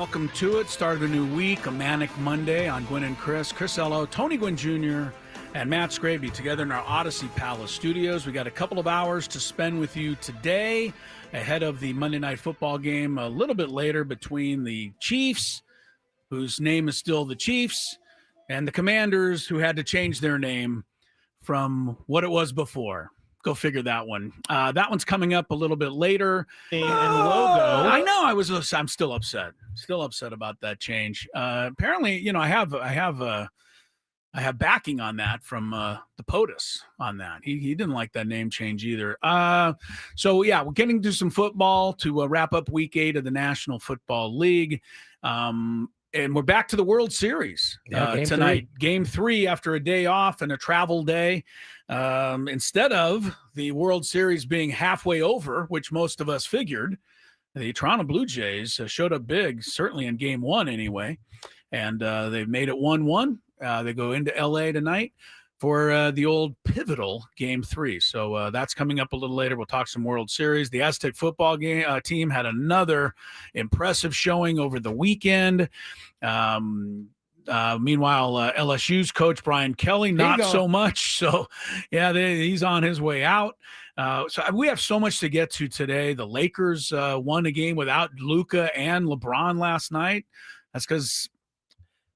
Welcome to it. Start of a new week, a manic Monday on Gwynn and Chris. Chris Ello, Tony Gwynn Jr., and Matt Skraby together in our Odyssey Palace studios. We got a couple of hours to spend with you today ahead of the Monday Night Football game a little bit later between the Chiefs, whose name is still the Chiefs, and the Commanders, who had to change their name from what it was before. Go figure that one. That one's coming up a little bit later. And logo. I know. I'm still upset. Still upset about that change. Apparently, I have backing on that from the POTUS on that. He didn't like that name change either. So yeah, we're getting to some football to wrap up Week 8 of the National Football League. And we're back to the World Series tonight. Game 3 after a day off and a travel day. Instead of the World Series being halfway over, which most of us figured, the Toronto Blue Jays showed up big, certainly in Game 1 anyway. And they've made it 1-1. They go into LA tonight for the old pivotal Game 3. So that's coming up a little later. We'll talk some World Series. The Aztec football team had another impressive showing over the weekend. Meanwhile, LSU's coach, Brian Kelly, not so much. So, yeah, he's on his way out. So we have so much to get to today. The Lakers won a game without Luka and LeBron last night. That's because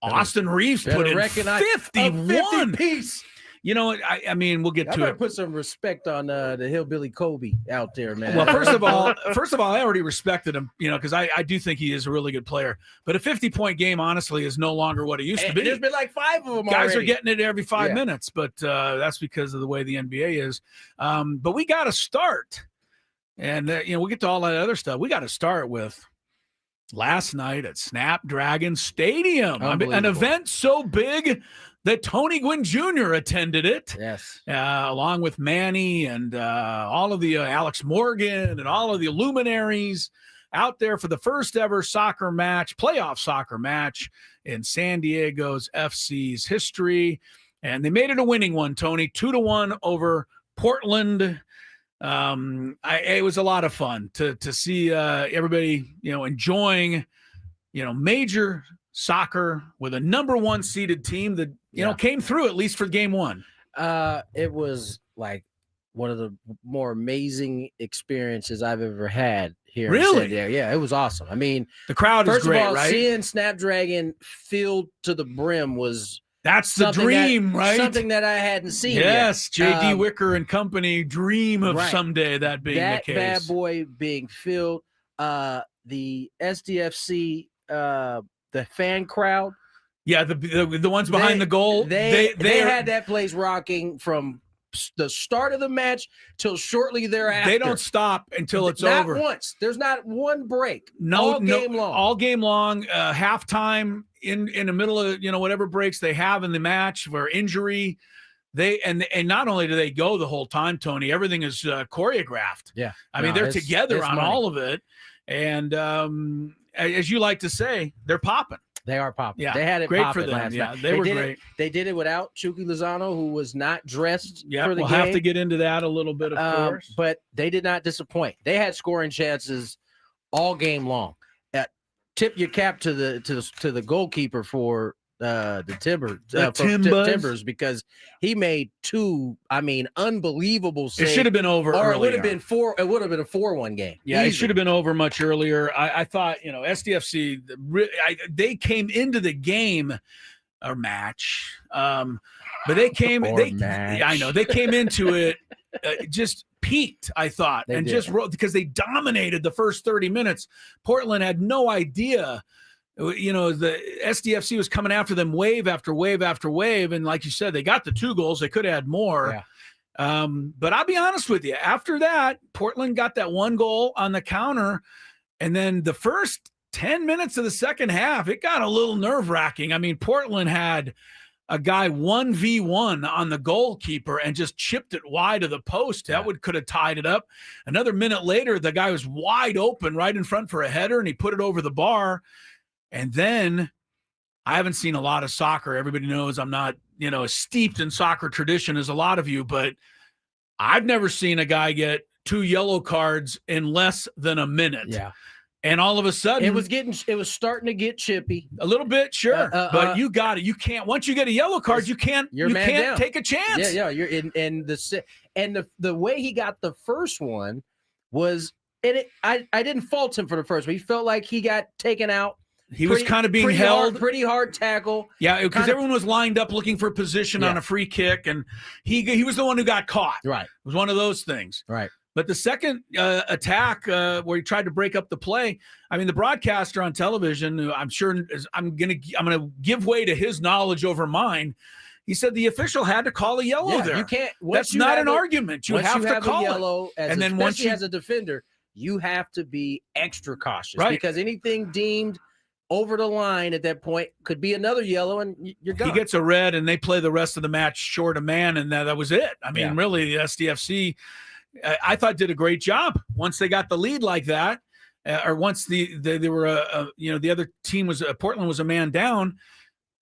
Austin Reeves put in 51 piece. I mean, we'll get to it. Put some respect on the hillbilly Kobe out there, man. Well, first of all, I already respected him, because I do think he is a really good player. But a 50-point game, honestly, is no longer what it used to be. There's been like 5 of them. Guys already. are getting it every 5 minutes, but that's because of the way the NBA is. But we got to start, and we'll get to all that other stuff. We got to start with last night at Snapdragon Stadium. An event so big that Tony Gwynn Jr. attended it. Yes. Along with Manny and all of the Alex Morgan and all of the luminaries out there for the first ever playoff soccer match in San Diego's FC's history. And they made it a winning one, Tony, 2-1 over Portland. It was a lot of fun to see everybody, enjoying, major soccer with a number 1 seeded team that, came through at least for Game 1. It was like one of the more amazing experiences I've ever had here. Really? In San Diego. Yeah, it was awesome. I mean, the crowd is great, first of all, right? seeing Snapdragon filled to the brim was the dream, right? Something that I hadn't seen. Yes, yet. J.D. Wicker and company dream of someday that being the case. That bad boy being filled. The SDFC, the fan crowd. Yeah, the ones behind the goal. They had that place rocking from the start of the match till shortly thereafter. They don't stop until it's not over. Not once. There's not one break. All game long. All game long. Halftime in the middle of whatever breaks they have in the match for injury. And not only do they go the whole time, Tony, everything is choreographed. Yeah, I mean they're together on all of it, and as you like to say, they're popping. They are popping. Yeah, they had it great popping for them. last night. They were great. They did it without Chucky Lozano, who was not dressed for the game. We'll have to get into that a little bit, of course. But they did not disappoint. They had scoring chances all game long. Tip your cap to the goalkeeper for the Timbers, because he made 2, unbelievable saves. It should have been over or earlier. It would have been 4. It would have been a 4-1 game. Yeah, It should have been over much earlier. I thought, SDFC, they came into the game or match, but they came. They came into it just peaked, I thought, just wrote because they dominated the first 30 minutes. Portland had no idea. The SDFC was coming after them wave after wave after wave. And like you said, they got the 2 goals. They could have had more. Yeah. But I'll be honest with you. After that, Portland got that 1 goal on the counter. And then the first 10 minutes of the second half, it got a little nerve-wracking. I mean, Portland had a guy 1v1 on the goalkeeper and just chipped it wide of the post. That could have tied it up. Another minute later, the guy was wide open right in front for a header, and he put it over the bar. And then I haven't seen a lot of soccer. Everybody knows I'm not, as steeped in soccer tradition as a lot of you, but I've never seen a guy get 2 yellow cards in less than a minute. Yeah. And all of a sudden, it was starting to get chippy a little bit, sure. But you got it. You can't. Once you get a yellow card, you can't take a chance. Yeah. You're in, and the way he got the first one was, and I didn't fault him for the first one. He felt like he got taken out. He was kind of being held. Pretty hard tackle. Yeah, because everyone was lined up looking for position on a free kick, and he was the one who got caught. Right. It was one of those things. Right. But the second attack where he tried to break up the play, I mean, the broadcaster on television, I'm sure I'm gonna give way to his knowledge over mine. He said the official had to call a yellow there. You can't. That's not an argument. You have to call a yellow, it. And then once as a defender, you have to be extra cautious, right? Because anything deemed over the line at that point could be another yellow, and you're gone. He gets a red, and they play the rest of the match short a man, and that was it. I mean, really, the SDFC. I thought did a great job once they got the lead like that, or once they were the other team was Portland was a man down.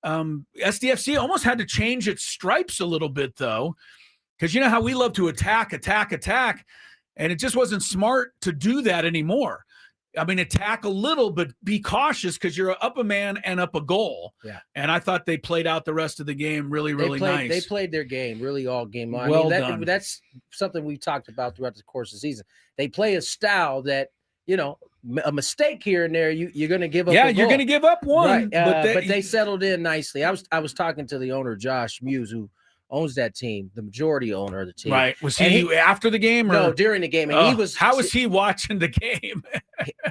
SDFC almost had to change its stripes a little bit though, because you know how we love to attack, and it just wasn't smart to do that anymore. I mean, attack a little, but be cautious because you're up a man and up a goal. Yeah. And I thought they played out the rest of the game really nice. They played their game really all game long. Well done. That's something we talked about throughout the course of the season. They play a style that, a mistake here and there, you're going to give up. Yeah, you're going to give up one. Right. But they settled in nicely. I was talking to the owner, Josh Muse, who owns that team, the majority owner of the team. Right. Was he after the game or no, during the game? And how was he watching the game?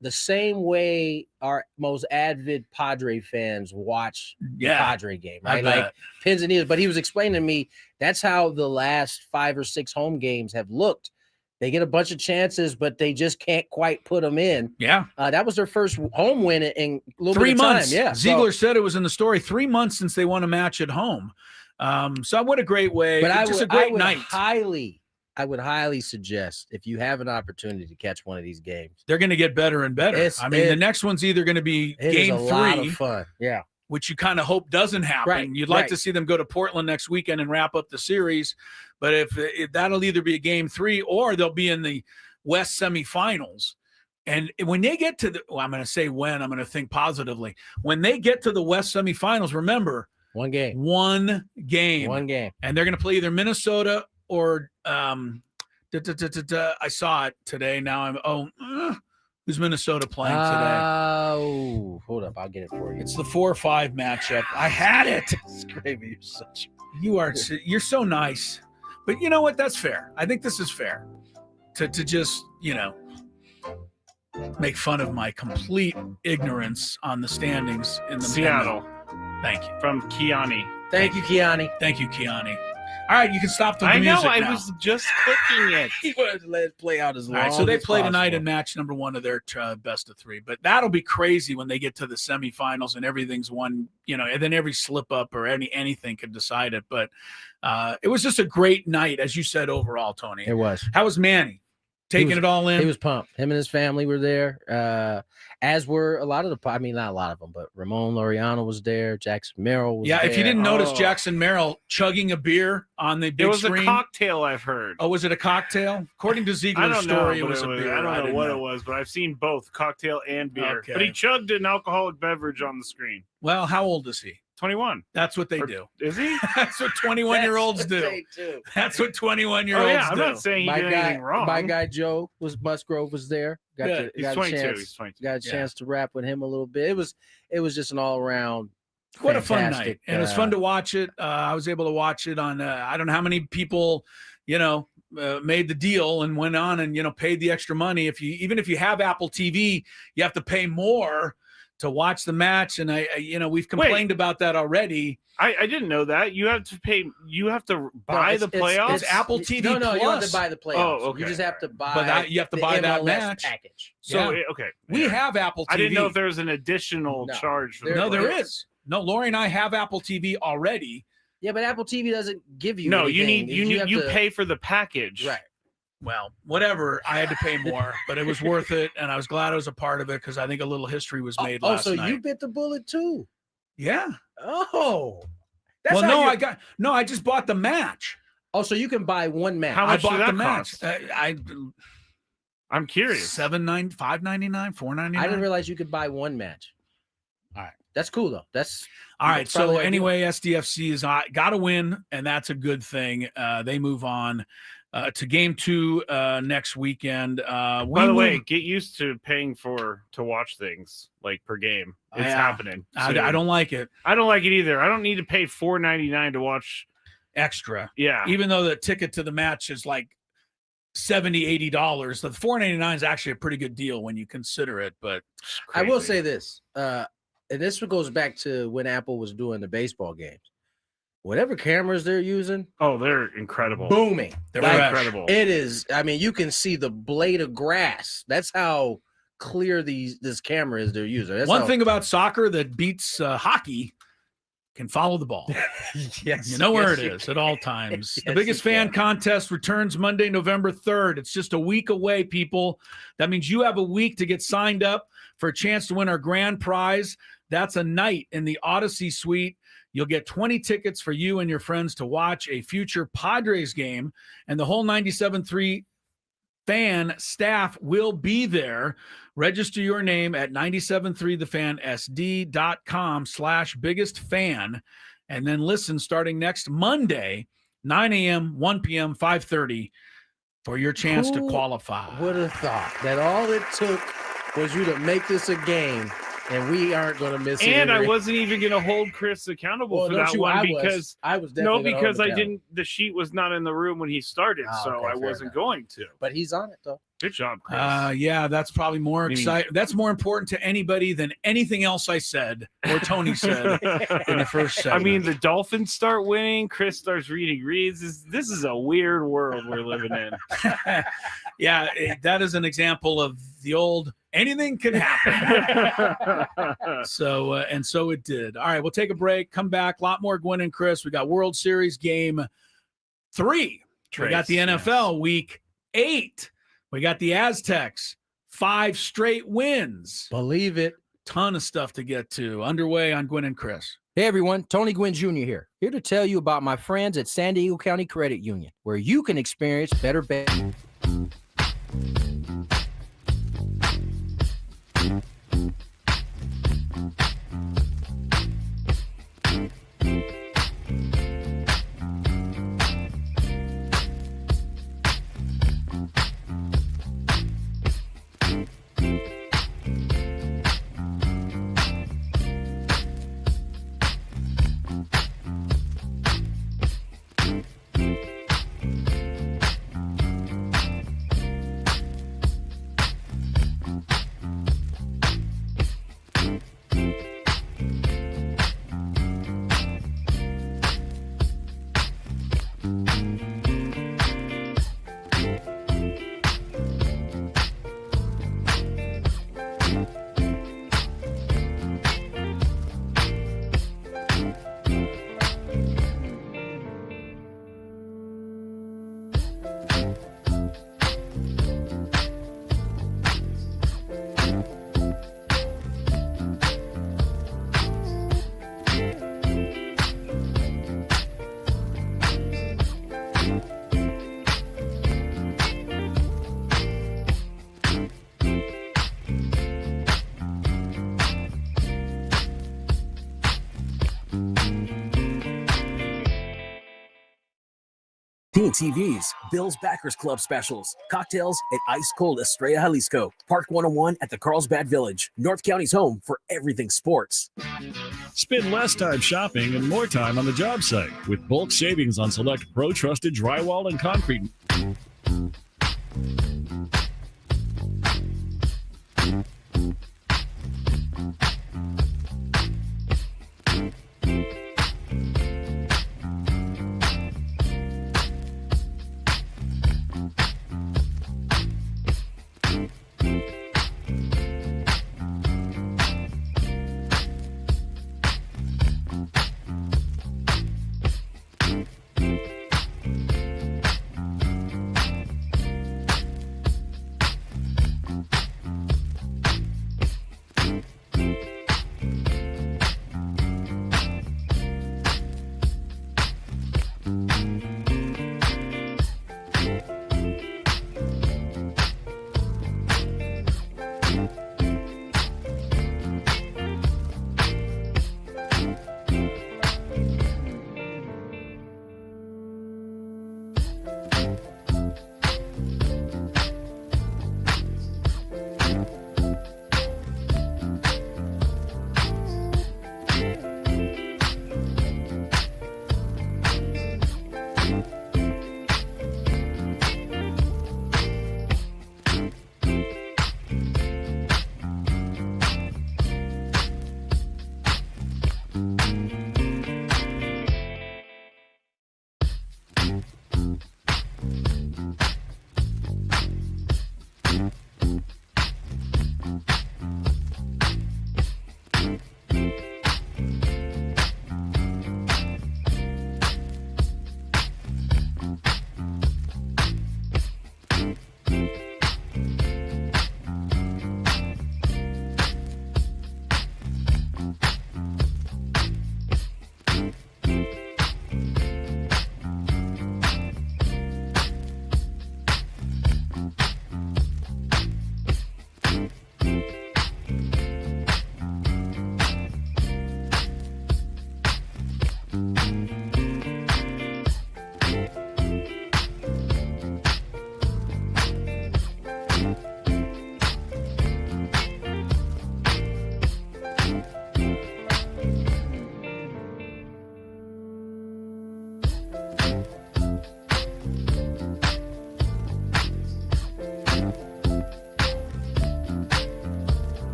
The same way our most avid Padre fans watch the Padre game, right? Like pins and needles. But he was explaining to me that's how the last 5 or 6 home games have looked. They get a bunch of chances, but they just can't quite put them in. Yeah. That was their first home win in a little 3 bit of months. time. Yeah. Ziegler said it was in the story 3 months since they won a match at home. So what a great way. But it's just a great night. I would highly suggest if you have an opportunity to catch one of these games. They're going to get better and better. The next one's either going to be game 3. A lot of fun. Yeah. Which you kind of hope doesn't happen. Right, You'd like to see them go to Portland next weekend and wrap up the series. But if that'll either be a game 3 or they'll be in the West semifinals. And when they get to I'm going to think positively. When they get to the West semifinals, remember, one game. And they're going to play either Minnesota or I saw it today. Now who's Minnesota playing today? Oh, hold up. I'll get it for you. It's the 4-5 matchup. I had it. Skraby, you're so nice. But you know what? That's fair. I think this is fair to just, make fun of my complete ignorance on the standings in the Seattle. Thank you. From Kiani. Thank you, Kiani. Thank you, Kiani. All right, you can stop the music now. I was just clicking it. He wanted to let it play out as long. All right, so they play tonight possible. in match number 1 of their best of 3. But that'll be crazy when they get to the semifinals and everything's won, and then every slip up or anything could decide it. But it was just a great night, as you said, overall, Tony. It was. How was Manny? Taking it all in? He was pumped. Him and his family were there, as were a lot of not a lot of them, but Ramon Laureano was there. Jackson Merrill was there. Yeah, if you didn't notice, Jackson Merrill chugging a beer on the big screen. It was a cocktail, I've heard. Oh, was it a cocktail? According to Ziegler's story, it was a beer. I don't know what it was, but I've seen both cocktail and beer. Okay. But he chugged an alcoholic beverage on the screen. Well, how old is he? 21. That's what they do. Is he? That's what 21-year-olds do. That's what 21-year-olds do. I'm not saying he did anything wrong. My guy Joe Musgrove was there. He's 22. He's 22. Got a chance to rap with him a little bit. It was just an all-around what a fun night. And it was fun to watch it. I was able to watch it on I don't know how many people, made the deal and went on and paid the extra money. Even if you have Apple TV, you have to pay more to watch the match, and we've complained about that already. I didn't know that. You have to pay. You have to buy the playoffs. It's Apple TV. No, Plus. you have to buy the playoffs. Oh, okay. You just have to buy. But you have to buy that MLS match package. So okay, we have Apple TV. I didn't know if there was an additional charge for that. There is. No, Lori and I have Apple TV already. Yeah, but Apple TV doesn't give you. No, anything. you pay for the package. Right. Well, whatever. I had to pay more, but it was worth it, and I was glad I was a part of it because I think a little history was made last night. Oh, so you bit the bullet too? Yeah. Oh. I just bought the match. Oh, so you can buy one match. How much I bought did that the match. cost? I'm curious. $5.99, $4.99. I didn't realize you could buy one match. All right. That's cool though. That's all right. that's probably So ideal. anyway, SDFC is got to win, and that's a good thing. They move on to game 2 next weekend. By the way, get used to paying to watch things like per game. It's happening. I don't like it. I don't like it either. I don't need to pay $4.99 to watch extra. Yeah. Even though the ticket to the match is like $70, $80, the $4.99 is actually a pretty good deal when you consider it. But I will say this, and this goes back to when Apple was doing the baseball games. Whatever cameras they're using, they're incredible. Booming. They're incredible. It is. I mean, you can see the blade of grass. That's how clear this camera is they're using. That's one thing about soccer that beats hockey can follow the ball. Yes, you know where it is at all times. The biggest fan contest returns Monday, November 3rd. It's just a week away, people. That means you have a week to get signed up for a chance to win our grand prize. That's a night in the Odyssey Suite. You'll get 20 tickets for you and your friends to watch a future Padres game, and the whole 97.3 fan staff will be there. Register your name at 973thefansd.com/biggest-fan, and then listen starting next Monday, 9 a.m., 1 p.m., 5:30 for your chance to qualify. Would have thought that all it took was you to make this a game, and we aren't going to miss it. And I wasn't even going to hold Chris accountable for that one because I was definitely because I didn't. The sheet was not in the room when he started, so I wasn't going to. But he's on it though. Good job, Chris. Yeah, that's probably more exciting. That's more important to anybody than anything else I said or Tony said in the first segment. I mean, the Dolphins start winning. Chris starts reading reads. This is a weird world we're living in. Yeah, that is an example of the old anything can happen. So it did. All right, we'll take a break. Come back. A lot more Gwynn and Chris. We got World Series Game 3. We got the NFL Week 8. We got the Aztecs, 5 straight wins. Believe it. Ton of stuff to get to. Underway on Gwynn and Chris. Hey, everyone. Tony Gwynn Jr. here to tell you about my friends at San Diego County Credit Union, where you can experience better banking. TVs, Bills Backers Club specials, cocktails at Ice Cold Estrella Jalisco, Park 101 at the Carlsbad Village, North County's home for everything sports. Spend less time shopping and more time on the job site with bulk savings on select pro-trusted drywall and concrete.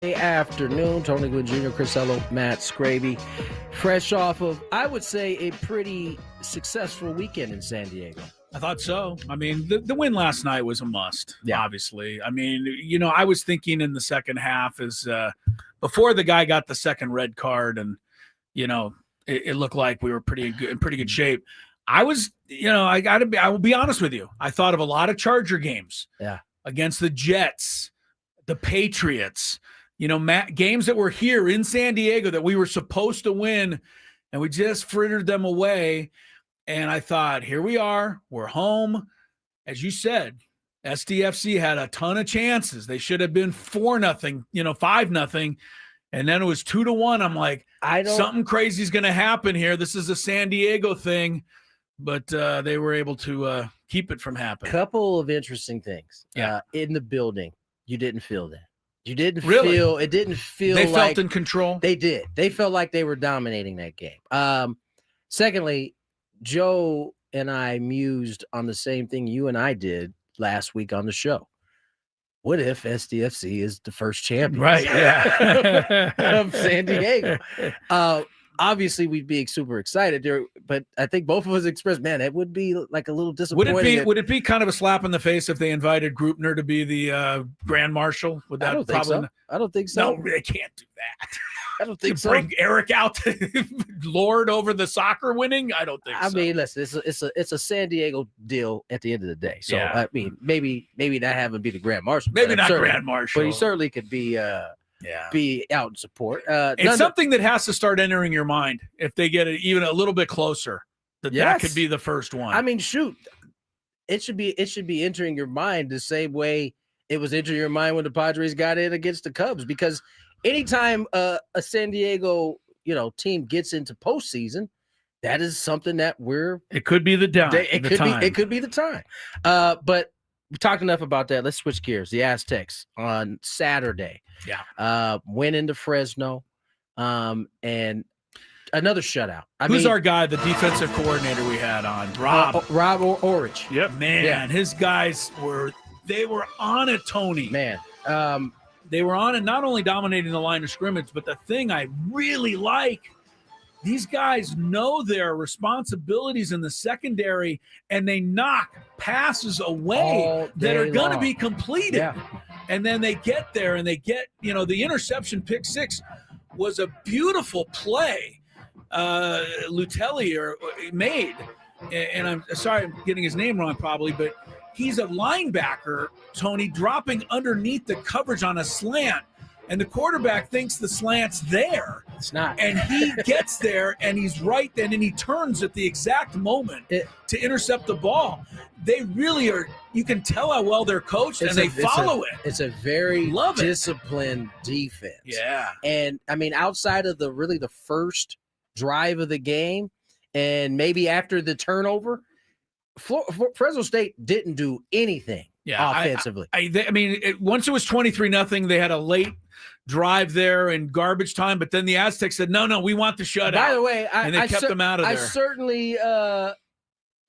Afternoon. Tony Gwynn Jr., Chris Ello, Matt Skraby. Fresh off of, I would say, a pretty successful weekend in San Diego. I thought so. I mean, the win last night was a must, obviously. I mean, I was thinking in the second half is before the guy got the second red card and, it looked like we were in pretty good shape. I was, I will be honest with you. I thought of a lot of Charger games against the Jets, the Patriots, games that were here in San Diego that we were supposed to win, and we just frittered them away. And I thought, here we are. We're home. As you said, SDFC had a ton of chances. They should have been 4-0, 5-0. And then it was 2-1. I'm like, something crazy is going to happen here. This is a San Diego thing. But they were able to keep it from happening. Couple of interesting things. In the building, you didn't feel that. You didn't really feel it. Didn't feel they like felt in control. They did. They felt like they were dominating that game. Secondly, Joe and I mused on the same thing you and I did last week on the show. What if SDFC is the first champion? Right. Yeah. of San Diego. Obviously, we'd be super excited there, but I think both of us expressed, man, it would be like a little disappointing. Would it be kind of a slap in the face if they invited Grupner to be the Grand Marshal? Would that I don't think so. I don't think so. No, they can't do that. I don't think so. Bring Eric out to lord over the soccer winning? I don't think so. I mean, listen, it's a San Diego deal at the end of the day. So I mean, maybe not having be the Grand Marshal. Maybe not Grand Marshal, but he certainly could be. Be out in support. It's something that has to start entering your mind if they get it even a little bit closer. That could be the first one. I mean, shoot, it should be entering your mind the same way it was entering your mind when the Padres got in against the Cubs. Because anytime a San Diego team gets into postseason, that is something that it could be the time. It could be the time. But we talked enough about that. Let's switch gears. The Aztecs on Saturday. Went into Fresno. And another shutout. Who's our guy, the defensive coordinator we had on? Rob Orich. Yep. Man, his guys were on it, Tony. Man. They were on it, not only dominating the line of scrimmage, but the thing I really like, these guys know their responsibilities in the secondary, and they knock passes away that are going to be completed. Yeah. And then they get there and they get, the interception pick six was a beautiful play Lutellier made. And I'm sorry, I'm getting his name wrong probably, but he's a linebacker, Tony, dropping underneath the coverage on a slant. And the quarterback thinks the slant's there. It's not. And he gets there, and he's right then, and he turns at the exact moment to intercept the ball. They really are – you can tell how well they're coached, and they follow it. It's a very disciplined defense. Yeah. And, I mean, outside of the first drive of the game and maybe after the turnover, Fresno State didn't do anything offensively. I mean, once it was 23-0, they had a late drive there in garbage time, but then the Aztecs said, no, we want the shutout. By the way, and they kept them out of there. I certainly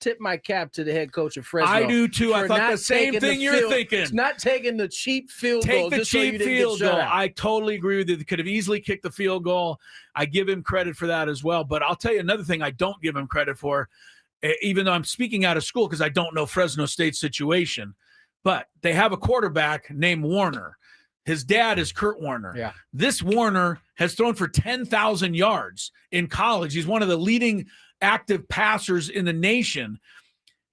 tip my cap to the head coach of Fresno. I do too. I thought the same thing you're thinking. It's not taking the cheap field goal. Take the cheap field goal. I totally agree with you. They could have easily kicked the field goal. I give him credit for that as well. But I'll tell you another thing I don't give him credit for, even though I'm speaking out of school because I don't know Fresno State's situation. But they have a quarterback named Warner. His dad is Kurt Warner. Yeah. This Warner has thrown for 10,000 yards in college. He's one of the leading active passers in the nation.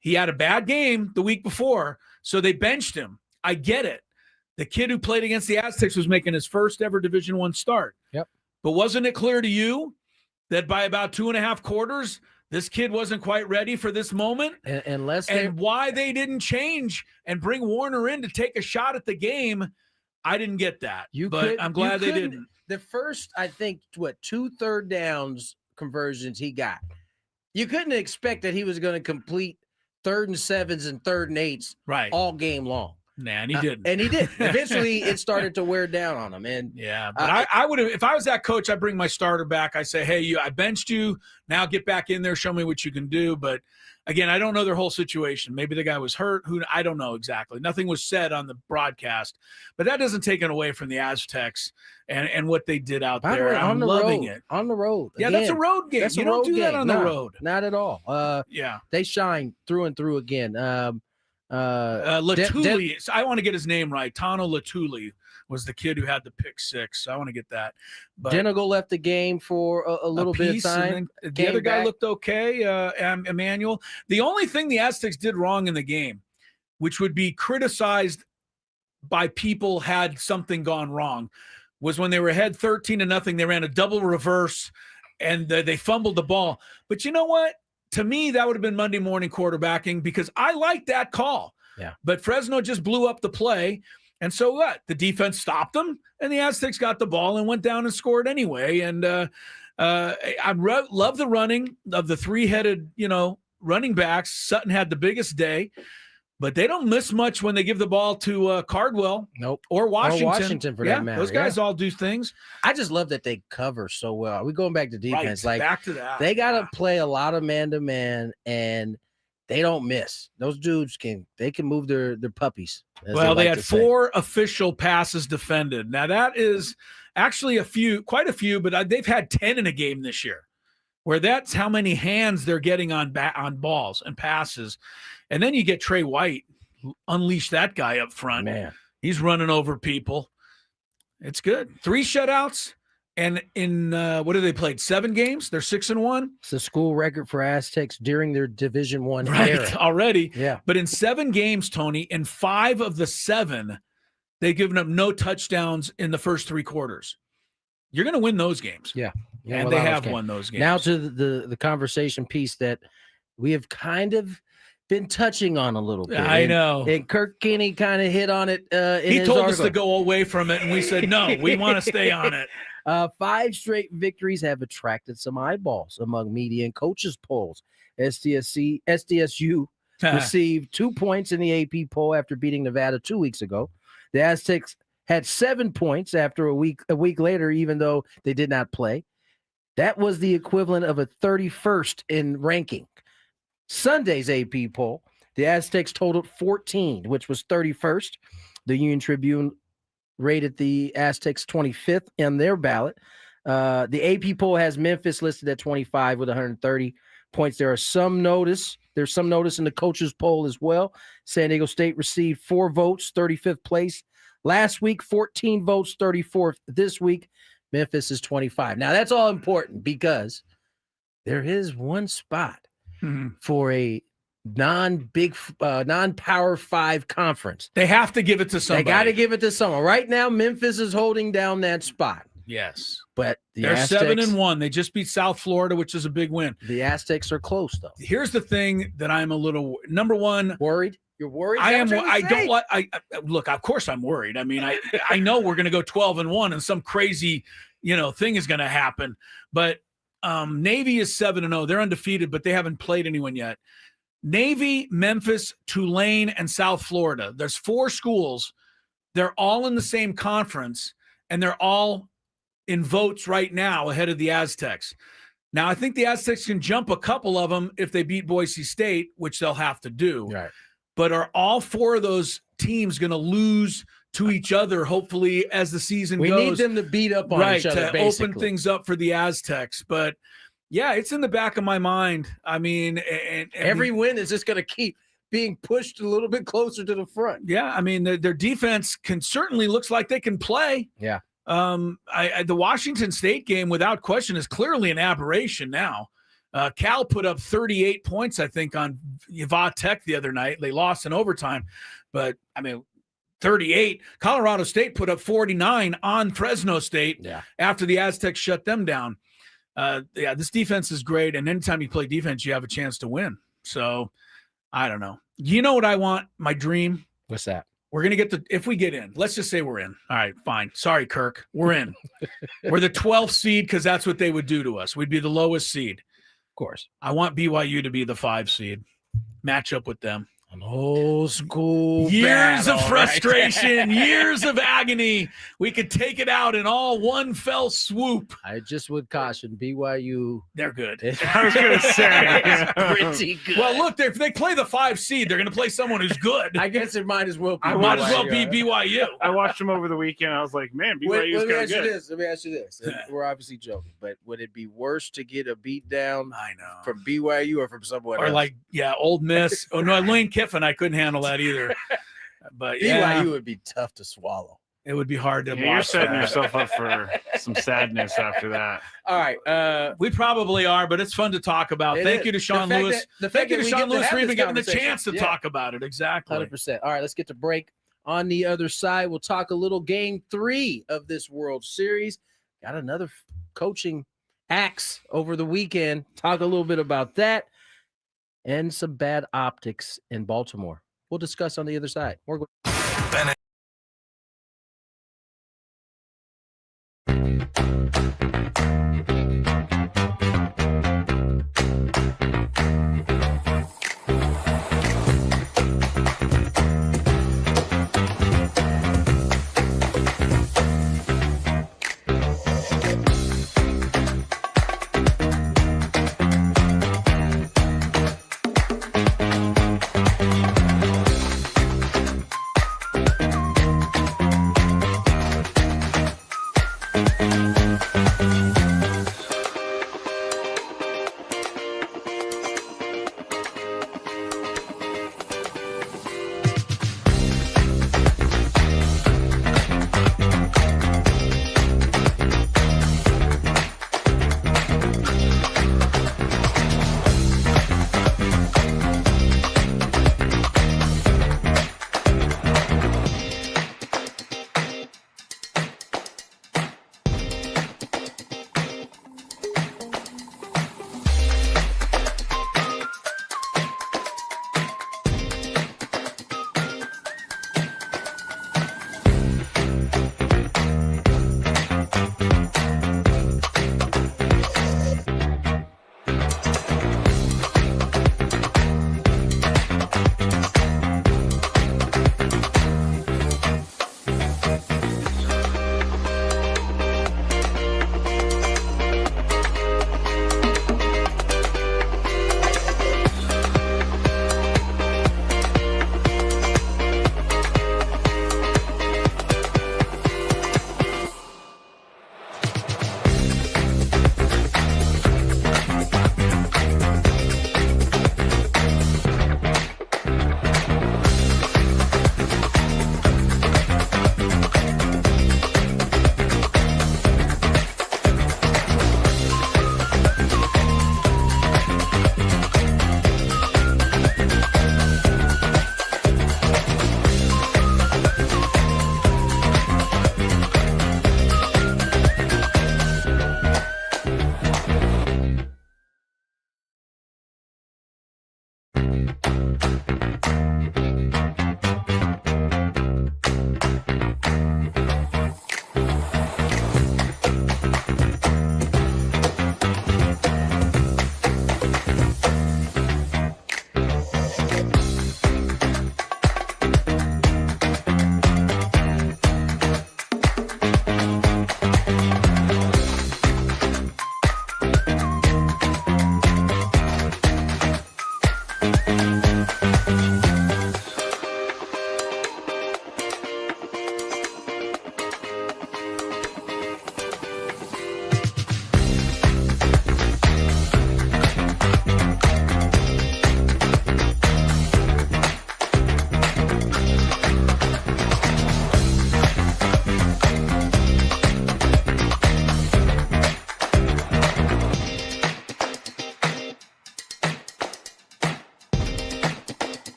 He had a bad game the week before, so they benched him. I get it. The kid who played against the Aztecs was making his first ever Division I start. Yep. But wasn't it clear to you that by about 2.5 quarters, this kid wasn't quite ready for this moment? And why they didn't change and bring Warner in to take a shot at the game, I didn't get that. I'm glad they didn't. The first, I think, 2 third downs conversions he got, you couldn't expect that he was going to complete 3rd and 7s and 3rd and 8s all game long. Nah, and he didn't. And he did. Eventually, it started to wear down on him. And but I would have, if I was that coach, I'd bring my starter back. I say, hey, I benched you. Now get back in there. Show me what you can do. But again, I don't know their whole situation. Maybe the guy was hurt. I don't know exactly. Nothing was said on the broadcast. But that doesn't take it away from the Aztecs and what they did out there. I'm loving it. On the road. Yeah, that's a road game. You don't do that on the road. Not at all. They shine through and through again. Latuli. I want to get his name right. Tano Latuli was the kid who had the pick 6. I want to get that. But Denigal left the game for a little bit of time. The other guy looked okay, Emmanuel. The only thing the Aztecs did wrong in the game, which would be criticized by people had something gone wrong, was when they were ahead 13-0, they ran a double reverse and they fumbled the ball. But you know what? To me, that would have been Monday morning quarterbacking because I like that call. Yeah. But Fresno just blew up the play. And so what? The defense stopped them, and the Aztecs got the ball and went down and scored anyway. And I love the running of the 3-headed, running backs. Sutton had the biggest day. But they don't miss much when they give the ball to Cardwell. Nope. Or Washington. Or Washington for that matter. Those guys all do things. I just love that they cover so well. We're going back to defense. Right, back to that. They got to play a lot of man-to-man, and they don't miss. Those dudes can move their puppies. Well, they had 4 official passes defended. Now, that is actually quite a few, but they've had 10 in a game this year, where that's how many hands they're getting on balls and passes. And then you get Trey White, unleash that guy up front. Man, he's running over people. It's good. 3 shutouts. And in what have they played? 7 games? They're 6-1. It's the school record for Aztecs during their Division I era. Already. Yeah. But in 7 games, Tony, in 5 of the 7, they've given up no touchdowns in the first 3 quarters. You're going to win those games. Yeah. And they have won those games. Now to the conversation piece that we have kind of been touching on a little bit. I know. And Kirk Kinney kind of hit on it. He told us to go away from it, and we said, no, we want to stay on it. 5 straight victories have attracted some eyeballs among media and coaches polls. SDSU received 2 points in the AP poll after beating Nevada 2 weeks ago. The Aztecs had 7 points after a week later, even though they did not play. That was the equivalent of a 31st in ranking. Sunday's AP poll, the Aztecs totaled 14, which was 31st. The Union Tribune rated the Aztecs 25th in their ballot. The AP poll has Memphis listed at 25 with 130 points. There's some notice in the coaches poll as well. San Diego State received 4 votes, 35th place. Last week, 14 votes, 34th. This week, Memphis is 25. Now, that's all important because there is one spot for a non-power 5 conference. They have to give it to somebody. They got to give it to someone. Right now, Memphis is holding down that spot. Yes. But they're Aztecs, 7-1. They just beat South Florida, which is a big win. The Aztecs are close, though. Here's the thing that I'm a little number one worried. You're worried? I am. I don't like. Look. Of course, I'm worried. I mean, I know we're going to go 12-1, and some crazy, thing is going to happen. But Navy is 7-0. They're undefeated, but they haven't played anyone yet. Navy, Memphis, Tulane, and South Florida. There's 4 schools. They're all in the same conference, and they're all in votes right now ahead of the Aztecs. Now, I think the Aztecs can jump a couple of them if they beat Boise State, which they'll have to do. Right. But are all 4 of those teams going to lose to each other, hopefully, as the season goes? We need them to beat up on each other, to basically. open things up for the Aztecs. But, yeah, it's in the back of my mind. I mean, and every win is just going to keep being pushed a little bit closer to the front. Yeah, I mean, their defense certainly looks like they can play. Yeah. The Washington State game, without question, is clearly an aberration now. Cal put up 38 points, I think, on Va Tech the other night. They lost in overtime. But, 38. Colorado State put up 49 on Fresno State after the Aztecs shut them down. This defense is great, and anytime you play defense, you have a chance to win. So, I don't know. You know what I want? My dream? What's that? We're going to get if we get in, let's just say we're in. All right, fine. Sorry, Kirk. We're in. We're the 12th seed because that's what they would do to us. We'd be the lowest seed. Of course. I want BYU to be the 5 seed. Match up with them. An old school years battle, of frustration, years of agony. We could take it out in all one fell swoop. I just would caution BYU. They're good. I was going to say. Pretty good. Well, look, if they play the 5 seed, they're going to play someone who's good. I guess it might as well be. Might as well be BYU. I watched them over the weekend. I was like, man, BYU's kind of good. Let me ask you this. We're obviously joking, but would it be worse to get a beat down from BYU or from someone else? Or Old Miss. Oh, no, Lane Kiffin, I couldn't handle that either. But BYU would be tough to swallow. It would be hard to watch. You're setting yourself up for some sadness after that. All right. We probably are, but it's fun to talk about. Thank you to Sean Lewis. Thank you to Sean Lewis for even getting the chance to talk about it. Exactly. 100%. All right, let's get to break. On the other side, we'll talk a little game 3 of this World Series. Got another coaching axe over the weekend. Talk a little bit about that and some bad optics in Baltimore. We'll discuss on the other side. We're going.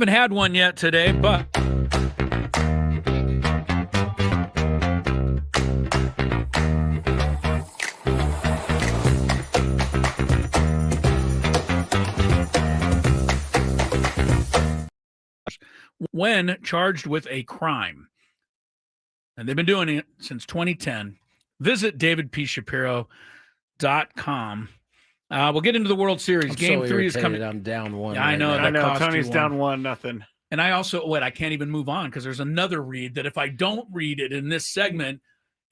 Haven't had one yet today, but when charged with a crime, and they've been doing it since 2010, visit davidpshapiro.com. We'll get into the World Series. Game 3 is coming. I'm down 1. Yeah, I know. I know. Tony's down 1-0. And I also, I can't even move on because there's another read that if I don't read it in this segment,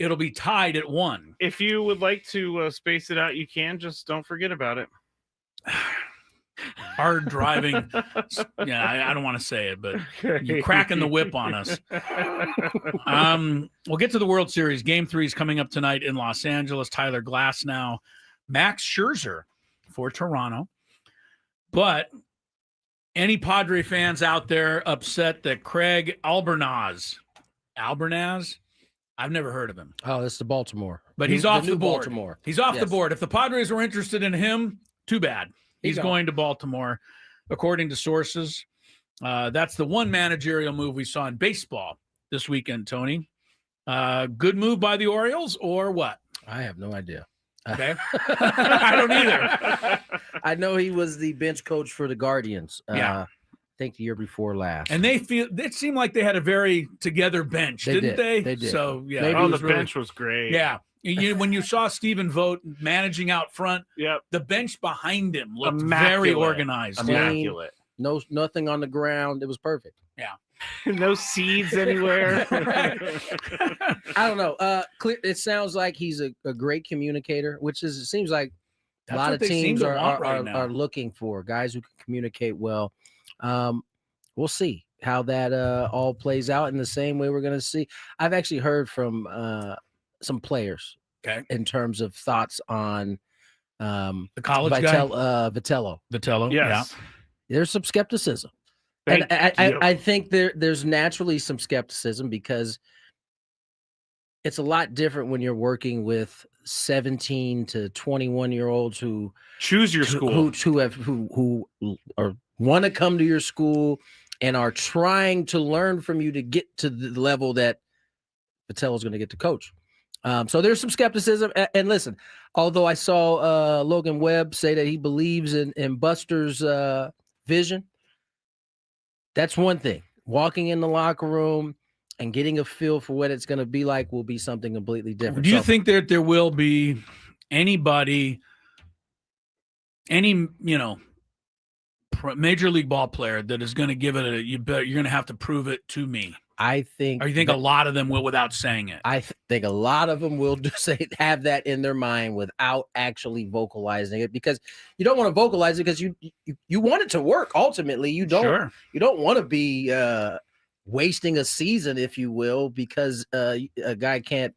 it'll be tied at 1. If you would like to space it out, you can. Just don't forget about it. Hard driving. Yeah, I don't want to say it, but you're cracking the whip on us. We'll get to the World Series. Game 3 is coming up tonight in Los Angeles. Tyler Glasnow, Max Scherzer for Toronto. But any Padre fans out there upset that Craig Albernaz, I've never heard of him. Oh, that's the Baltimore. But he's off the board. Baltimore. He's off the board. If the Padres were interested in him, too bad. He's going to Baltimore, according to sources. That's the one managerial move we saw in baseball this weekend, Tony. Good move by the Orioles or what? I have no idea. Okay. I don't either. I know he was the bench coach for the Guardians. I think the year before last. And it seemed like they had a very together bench, didn't they? They did. So, yeah. Maybe the bench was great. Yeah. When you saw Stephen Vogt managing out front, yep, the bench behind him looked immaculate. Very organized. Immaculate. Nothing on the ground. It was perfect. Yeah. No seeds anywhere. I don't know. It sounds like he's a great communicator, it seems like a lot of teams are looking for guys who can communicate well. We'll see how that all plays out in the same way we're going to see. I've actually heard from some players in terms of thoughts on the college guy, Vitello. Yes. Yeah. There's some skepticism. And I think there's naturally some skepticism because it's a lot different when you're working with 17 to 21-year-olds who choose your school, who want to come to your school and are trying to learn from you to get to the level that Vitello is going to get to coach. So there's some skepticism. And listen, although I saw Logan Webb say that he believes in Buster's vision, that's one thing. Walking in the locker room and getting a feel for what it's going to be like will be something completely different. Do you think that there will be anybody, major league ball player that is going to give it you're going to have to prove it to me? I think. Or you think a lot of them will without saying it? I think a lot of them will have that in their mind without actually vocalizing it, because you don't want to vocalize it because you want it to work. Ultimately, you don't want to be wasting a season, if you will, because a guy can't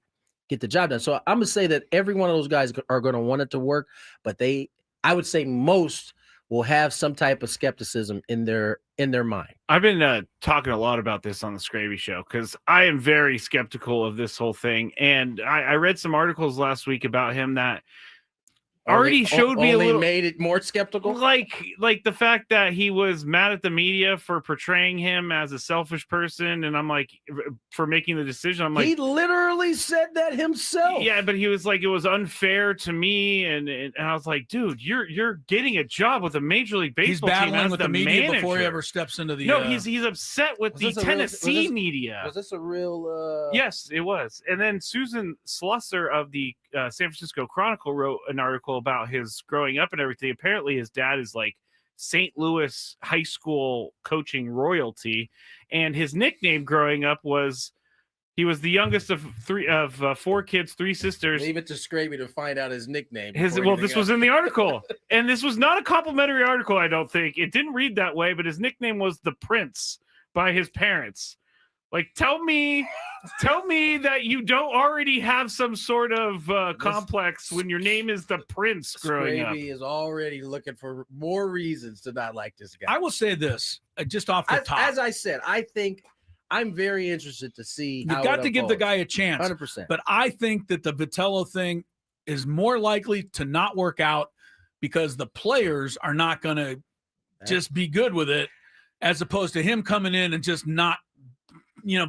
get the job done. So I'm gonna say that every one of those guys are going to want it to work, but I would say most will have some type of skepticism in their mind. I've been talking a lot about this on the Skraby Show because I am very skeptical of this whole thing. And I read some articles last week about him that already showed me a little, made it more skeptical. Like the fact that he was mad at the media for portraying him as a selfish person. And I'm like, for making the decision, I'm like, he literally said that himself. Yeah, but he was like, it was unfair to me. And I was like, dude, you're getting a job with a Major League Baseball team. He's battling with the media before he ever steps into the. No, he's upset with the Tennessee media. Was this a real? Yes, it was. And then Susan Slusser of the San Francisco Chronicle wrote an article about his growing up and everything. Apparently his dad is like St. Louis high school coaching royalty, and his nickname growing up was, he was the youngest of four kids, three sisters. Leave it to Skraby to find out his nickname. This was in the article, and this was not a complimentary article. I don't think it didn't read that way, but his nickname was the Prince by his parents. Like, tell me that you don't already have some sort of complex when your name is the Prince growing up. Skraby is already looking for more reasons to not like this guy. I will say this, just off the top. As I said, I think I'm very interested to see. You got to give the guy a chance. 100%. But I think that the Vitello thing is more likely to not work out because the players are not going to just be good with it. as opposed to him coming in and just not,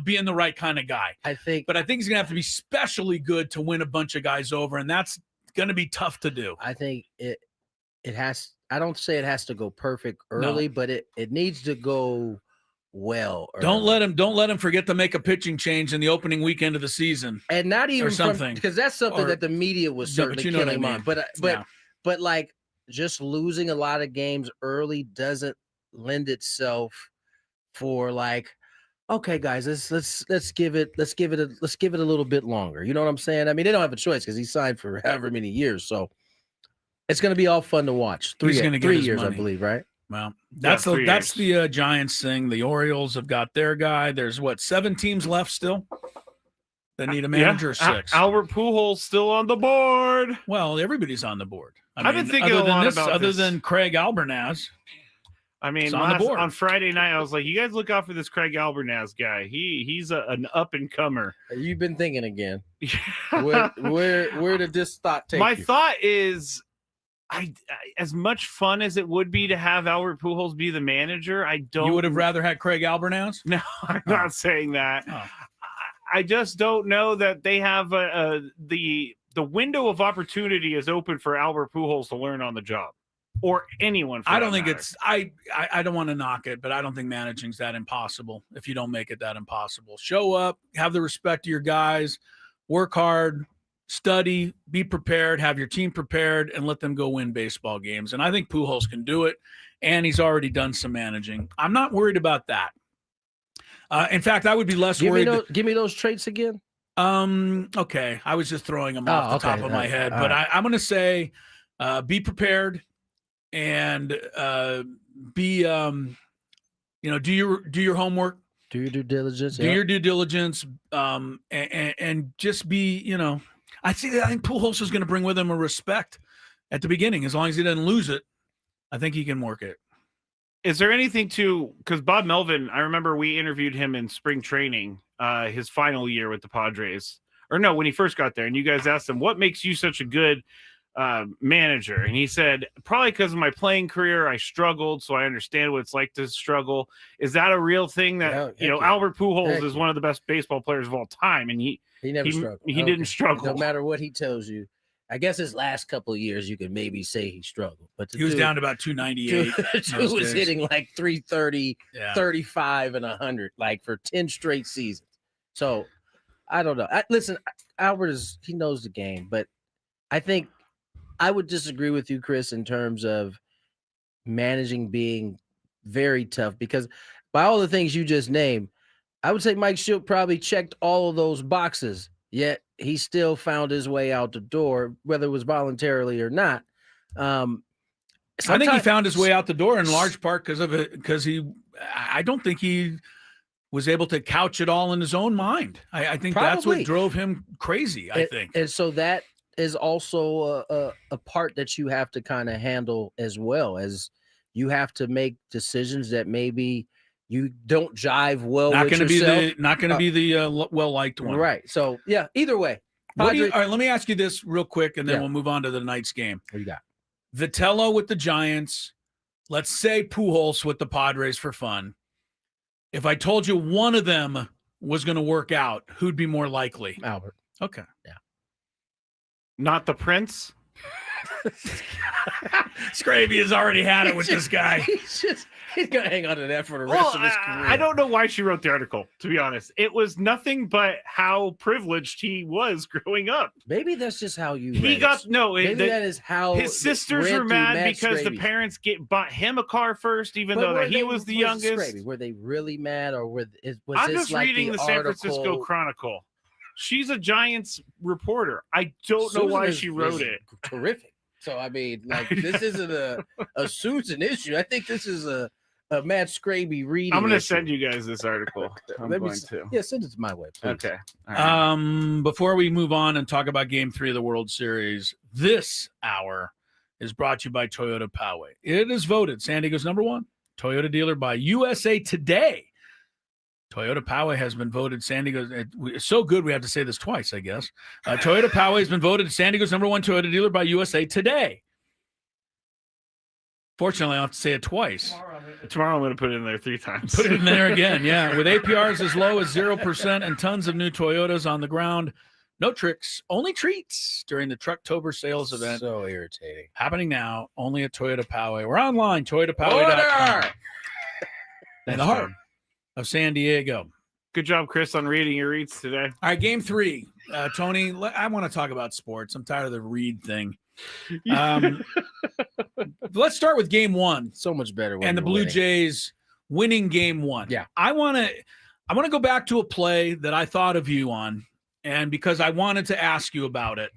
being the right kind of guy. But I think he's going to have to be especially good to win a bunch of guys over, and that's going to be tough to do. I think it has – I don't say it has to go perfect early, but it needs to go well early. Don't let him forget to make a pitching change in the opening weekend of the season. And not even something. Because that's something that the media was certainly killing him on. But like just losing a lot of games early doesn't lend itself for like, okay, guys, let's give it a little bit longer. You know what I'm saying? I mean, they don't have a choice because he signed for however many years. So it's going to be all fun to watch. 3 years, I believe, right? Well, that's the Giants thing. The Orioles have got their guy. There's 7 teams left still that need a manager. 6. Albert Pujols still on the board. Well, everybody's on the board. I've been thinking a lot about other than Craig Albernaz. I mean, on Friday night, I was like, you guys look out for this Craig Albernaz guy. He's an up-and-comer. You've been thinking again. Where did this thought take you? My thought is, as much fun as it would be to have Albert Pujols be the manager, You would have rather had Craig Albernaz? No, I'm not saying that. Oh. I just don't know that they have the window of opportunity is open for Albert Pujols to learn on the job. Or anyone. I don't think it's I don't want to knock it, but I don't think managing's that impossible if you don't make it that impossible. Show up, have the respect of your guys, work hard, study, be prepared, have your team prepared, and let them go win baseball games. And I think Pujols can do it, and he's already done some managing. I'm not worried about that. In fact, I would be less worried. Give me those traits again. Okay. I was just throwing them off the top of my head, but I'm going to say be prepared. And be do your homework, do your due diligence, your due diligence, and just be, I think Pujols is going to bring with him a respect at the beginning. As long as he doesn't lose it, I think he can work it. Is there anything because Bob Melvin, I remember we interviewed him in spring training, his final year with the Padres, or no, when he first got there, and you guys asked him, what makes you such a good manager? And he said, probably because of my playing career, I struggled, so I understand what it's like to struggle. Is that a real thing that Albert Pujols is one of the best baseball players of all time, and he never struggled. He didn't struggle. No matter what he tells you. I guess his last couple of years, you could maybe say he struggled, but he was down to about 298. He was hitting like 330, 35, and 100, like for 10 straight seasons. So I don't know. Listen, Albert he knows the game, but I think I would disagree with you, Chris, in terms of managing being very tough, because by all the things you just named, I would say Mike Shildt probably checked all of those boxes, yet he still found his way out the door, whether it was voluntarily or not. I think he found his way out the door in large part because I don't think he was able to couch it all in his own mind. I think that's what drove him crazy, I think. And so that is also a part that you have to kind of handle, as well as you have to make decisions that maybe you don't jive well with yourself. Not going to be the well-liked one. Right. So, yeah, either way. All right, let me ask you this real quick, and then we'll move on to the night's game. What you got? Vitello with the Giants. Let's say Pujols with the Padres for fun. If I told you one of them was going to work out, who'd be more likely? Albert. Okay. Yeah. Not the Prince? Skraby has already had it with this guy. He's going to hang on to that for the rest of his career. I don't know why she wrote the article, to be honest. It was nothing but how privileged he was growing up. Maybe that's just how you that is how his sisters were mad because the parents bought him a car first, even though he was the youngest. Skraby, were they really mad, or was I'm this just like reading the San Francisco Chronicle. She's a Giants reporter. I don't know why she wrote it. Terrific. So, I mean, like, this isn't a Susan issue. I think this is a Matt Skraby reading. I'm going to send you guys this article. Yeah, send it to my way, please. Okay. Right. Before we move on and talk about Game 3 of the World Series, this hour is brought to you by Toyota Poway. It is voted San Diego's #1 Toyota dealer by USA Today. Toyota Poway has been voted San Diego's. It's so good we have to say this twice, I guess. Toyota Poway has been voted San Diego's #1 Toyota dealer by USA Today. Fortunately, I'll have to say it twice. Tomorrow I'm going to put it in there 3 times. Put it in there again, yeah. With APRs as low as 0% and tons of new Toyotas on the ground. No tricks, only treats during the Trucktober sales event. So irritating. Happening now, only at Toyota Poway. We're online, toyotapoway.com. In the heart of San Diego. Good job, Chris, on reading your reads today. All right, game 3. Tony, I want to talk about sports. I'm tired of the read thing. Let's start with game 1. So much better. When and the Blue winning. Jays winning game 1. Yeah. I want to go back to a play that I thought of you on, and because I wanted to ask you about it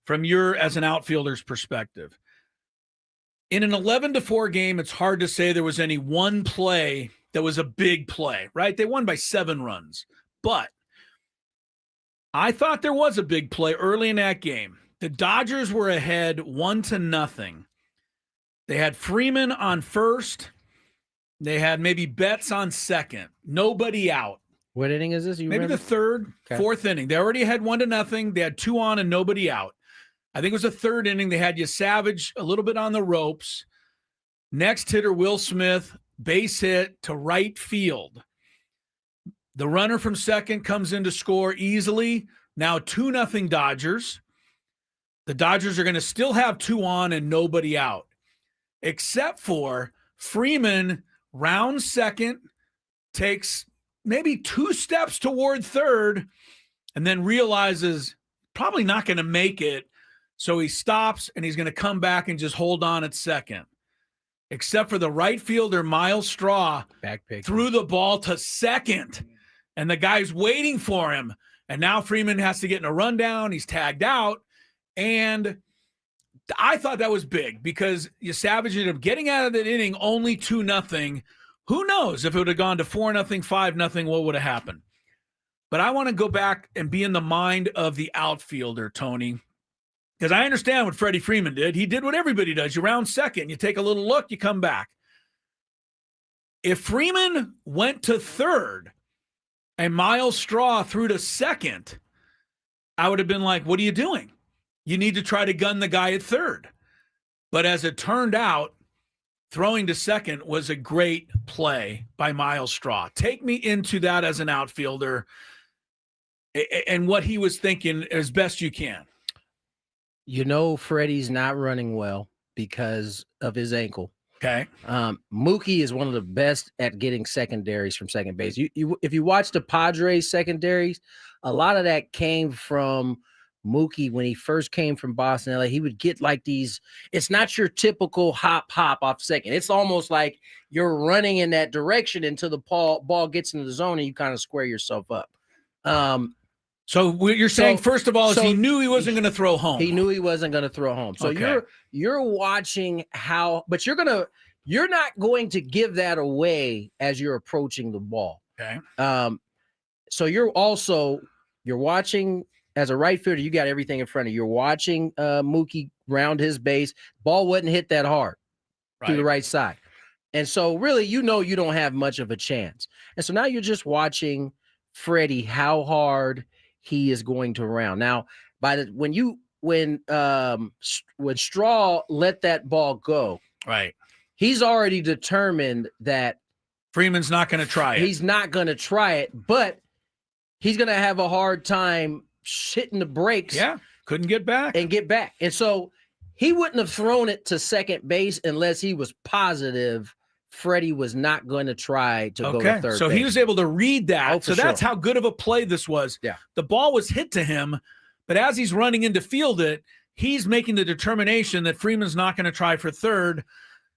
from your as an outfielder's perspective. In an 11-4 game, it's hard to say there was any one play that was a big play, right? They won by 7 runs. But I thought there was a big play early in that game. The Dodgers were ahead 1-0. They had Freeman on first. They had maybe Betts on second. Nobody out. What inning is this? You maybe remember? The third, fourth inning. They already had 1-0. They had 2 on and nobody out. I think it was the third inning. They had you Savage a little bit on the ropes. Next hitter, Will Smith, base hit to right field. The runner from second comes in to score easily. Now 2-0 Dodgers. The Dodgers are going to still have 2 on and nobody out, except for Freeman rounds second, takes maybe 2 steps toward third, and then realizes probably not going to make it. So he stops, and he's going to come back and just hold on at second. Except for the right fielder, Miles Straw, threw the ball to second, and the guy's waiting for him. And now Freeman has to get in a rundown. He's tagged out. And I thought that was big because you Savage ended up getting out of that inning only 2-0. Who knows if it would have gone to 4-0, 5-0, what would have happened? But I want to go back and be in the mind of the outfielder, Tony, because I understand what Freddie Freeman did. He did what everybody does. You round second, you take a little look, you come back. If Freeman went to third and Miles Straw threw to second, I would have been like, what are you doing? You need to try to gun the guy at third. But as it turned out, throwing to second was a great play by Miles Straw. Take me into that as an outfielder and what he was thinking as best you can. You know, Freddie's not running well because of his ankle. Okay. Mookie is one of the best at getting secondaries from second base. If you watch the Padres secondaries, a lot of that came from Mookie when he first came from Boston, LA. He would get like these. It's not your typical hop off second. It's almost like you're running in that direction until the ball gets into the zone and you kind of square yourself up. So what you're saying, first of all, is he knew he wasn't going to throw home. He knew he wasn't going to throw home. So you're watching how, but you're not going to give that away as you're approaching the ball. Okay. So you're watching as a right fielder. You got everything in front of you. You're watching Mookie round his base. Ball wouldn't hit that hard to the right side, and so really, you don't have much of a chance. And so now you're just watching Freddie how hard he is going to round. Now, when Straw let that ball go, right, he's already determined that Freeman's not going to try it. He's not going to try it, but he's going to have a hard time hitting the brakes. Yeah, couldn't get back. And so he wouldn't have thrown it to second base unless he was positive Freddie was not going to try to go to third so base. he was able to read that. So that's sure. how good of a play this was. Yeah. The ball was hit to him, but as he's running in to field it, he's making the determination that Freeman's not going to try for third,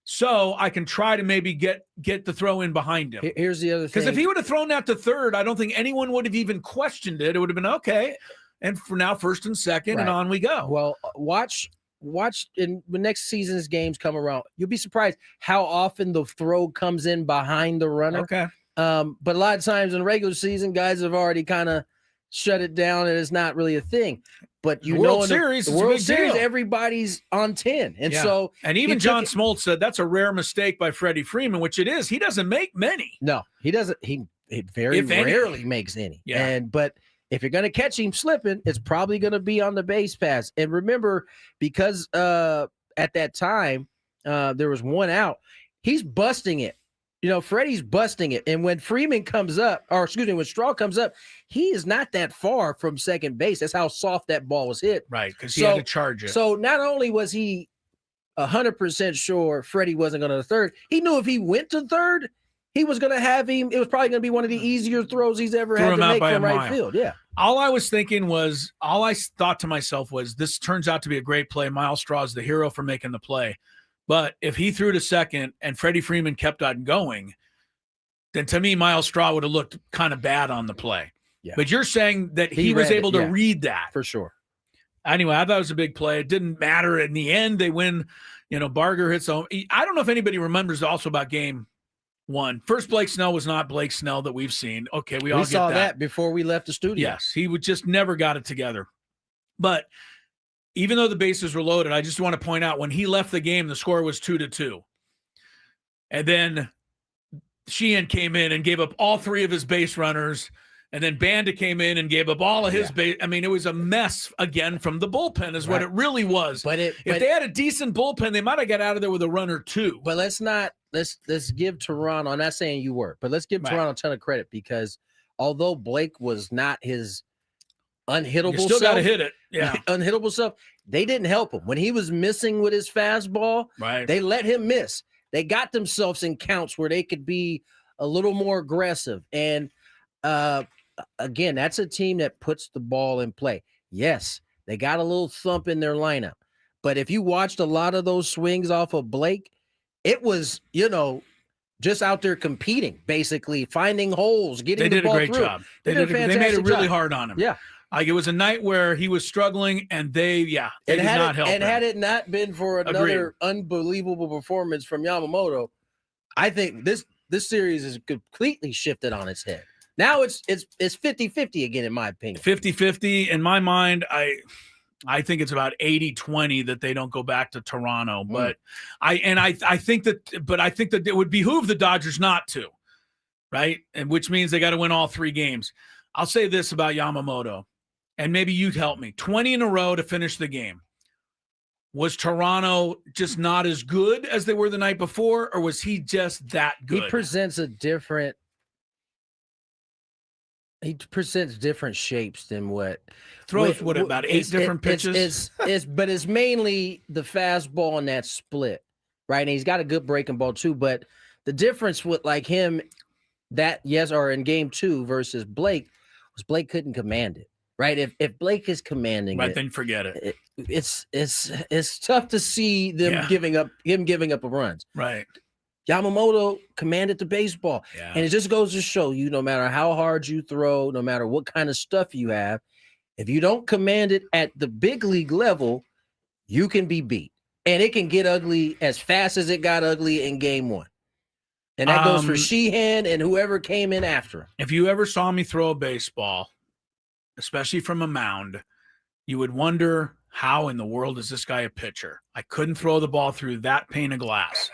so I can try to maybe get the throw in behind him. Here's the other thing. Because if he would have thrown that to third, I don't think anyone would have even questioned it. It would have been okay. And for now, first and second, and on we go. Well, watch in the next season's games come around. You'll be surprised how often the throw comes in behind the runner. Okay. But a lot of times in regular season, guys have already kind of shut it down, and it's not really a thing. But the World Series, everybody's on 10, and so even John Smoltz said that's a rare mistake by Freddie Freeman, which it is. He doesn't make many. No, he doesn't. He very rarely makes any. Yeah. But if you're going to catch him slipping, it's probably going to be on the base pass. And remember, because at that time there was one out, he's busting it Freddie's busting it. And when when Straw comes up, he is not that far from second base. That's how soft that ball was hit. Right, because he had to charge it. So not only was he 100% sure Freddie wasn't going to third, he knew if he went to third, he was going to have him. It was probably going to be one of the easier throws he's ever had to make from right field. Yeah. All I thought to myself was, this turns out to be a great play. Miles Straw is the hero for making the play. But if he threw to second and Freddie Freeman kept on going, then to me, Miles Straw would have looked kind of bad on the play. Yeah. But you're saying that he was able to read that. For sure. Anyway, I thought it was a big play. It didn't matter. In the end, they win. Barger hits home. I don't know if anybody remembers also about game 1. First Blake Snell was not Blake Snell that we've seen. Okay, we all get saw that before we left the studio. Yes, he would just never got it together. But even though the bases were loaded, I just want to point out when he left the game, the score was 2-2. And then Sheehan came in and gave up all 3 of his base runners. And then Banda came in and gave up all of his base. I mean, it was a mess again from the bullpen is what it really was. But if they had a decent bullpen, they might have got out of there with a run or 2. But let's give Toronto, I'm not saying you were, but let's give Toronto a ton of credit, because although Blake was not his unhittable you still got to hit it. Yeah. Unhittable self, they didn't help him. When he was missing with his fastball, they let him miss. They got themselves in counts where they could be a little more aggressive. And again, that's a team that puts the ball in play. Yes, they got a little thump in their lineup. But if you watched a lot of those swings off of Blake, it was, just out there competing, basically finding holes, getting the ball through. They did a great job. They made it really hard on him. Yeah. Like, it was a night where he was struggling, and they did not help him. And had it not been for another unbelievable performance from Yamamoto, I think this series is completely shifted on its head. Now it's 50-50 again, in my opinion. 50-50. In my mind, I think it's about 80-20 that they don't go back to Toronto. But I think that it would behoove the Dodgers not to, right? And which means they got to win all 3 games. I'll say this about Yamamoto, and maybe you'd help me. 20 in a row to finish the game. Was Toronto just not as good as they were the night before, or was he just that good? He presents different shapes than what throws. About 8 different pitches. But it's mainly the fastball and that split, right? And he's got a good breaking ball too. But the difference with like him, or in game 2 versus Blake, was Blake couldn't command it, right? If Blake is commanding it, then forget it. It's tough to see them giving up runs, right? Yamamoto commanded the baseball. Yeah. And it just goes to show you, no matter how hard you throw, no matter what kind of stuff you have, if you don't command it at the big league level, you can be beat. And it can get ugly as fast as it got ugly in game 1. And that goes for Sheehan and whoever came in after him. If you ever saw me throw a baseball, especially from a mound, you would wonder, how in the world is this guy a pitcher? I couldn't throw the ball through that pane of glass.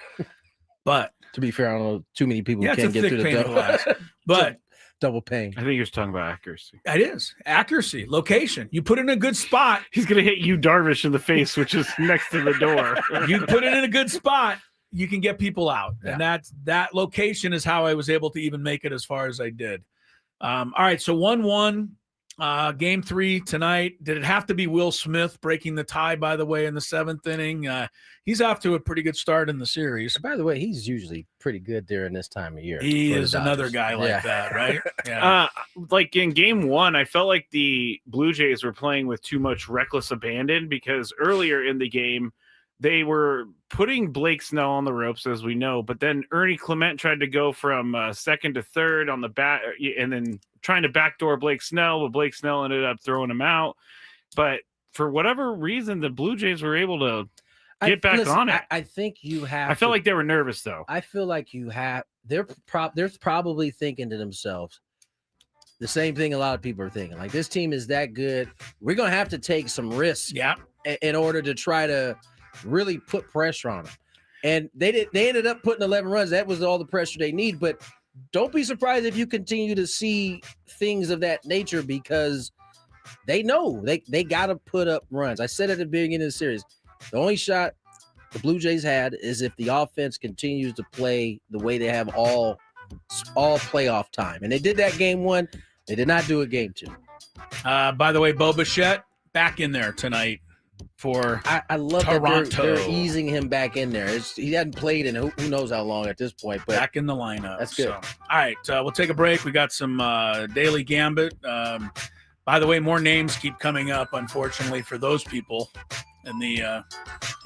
But to be fair, I don't know too many people can get through the glass. But double pane. I think you're talking about accuracy. It is accuracy, location. You put it in a good spot. He's gonna hit you, Darvish, in the face, which is next to the door. You put it in a good spot, you can get people out, and that location is how I was able to even make it as far as I did. All right, so 1-1. Game 3 tonight. Did it have to be Will Smith breaking the tie, by the way, in the 7th inning? He's off to a pretty good start in the series. By the way, he's usually pretty good during this time of year. He is another guy like that, right? Yeah. Like in game 1, I felt like the Blue Jays were playing with too much reckless abandon, because earlier in the game, they were putting Blake Snell on the ropes, as we know, but then Ernie Clement tried to go from second to third on the bat, and then trying to backdoor Blake Snell, but Blake Snell ended up throwing him out. But for whatever reason, the Blue Jays were able to get back on it. I think you have. I felt like they were nervous, though. I feel like they're probably thinking to themselves the same thing a lot of people are thinking. Like, this team is that good. We're going to have to take some risks in order to try to really put pressure on them. And they ended up putting 11 runs. That was all the pressure they need. But don't be surprised if you continue to see things of that nature, because they know they got to put up runs. I said at the beginning of the series, the only shot the Blue Jays had is if the offense continues to play the way they have all playoff time. And they did that game 1. They did not do it game 2. By the way, Bo Bichette back in there tonight for I love Toronto. that they're easing him back in there. He hadn't played in who knows how long at this point, but back in the lineup. That's good. So, all right, we'll take a break. We got some Daily Gambit. By the way, more names keep coming up, unfortunately, for those people in the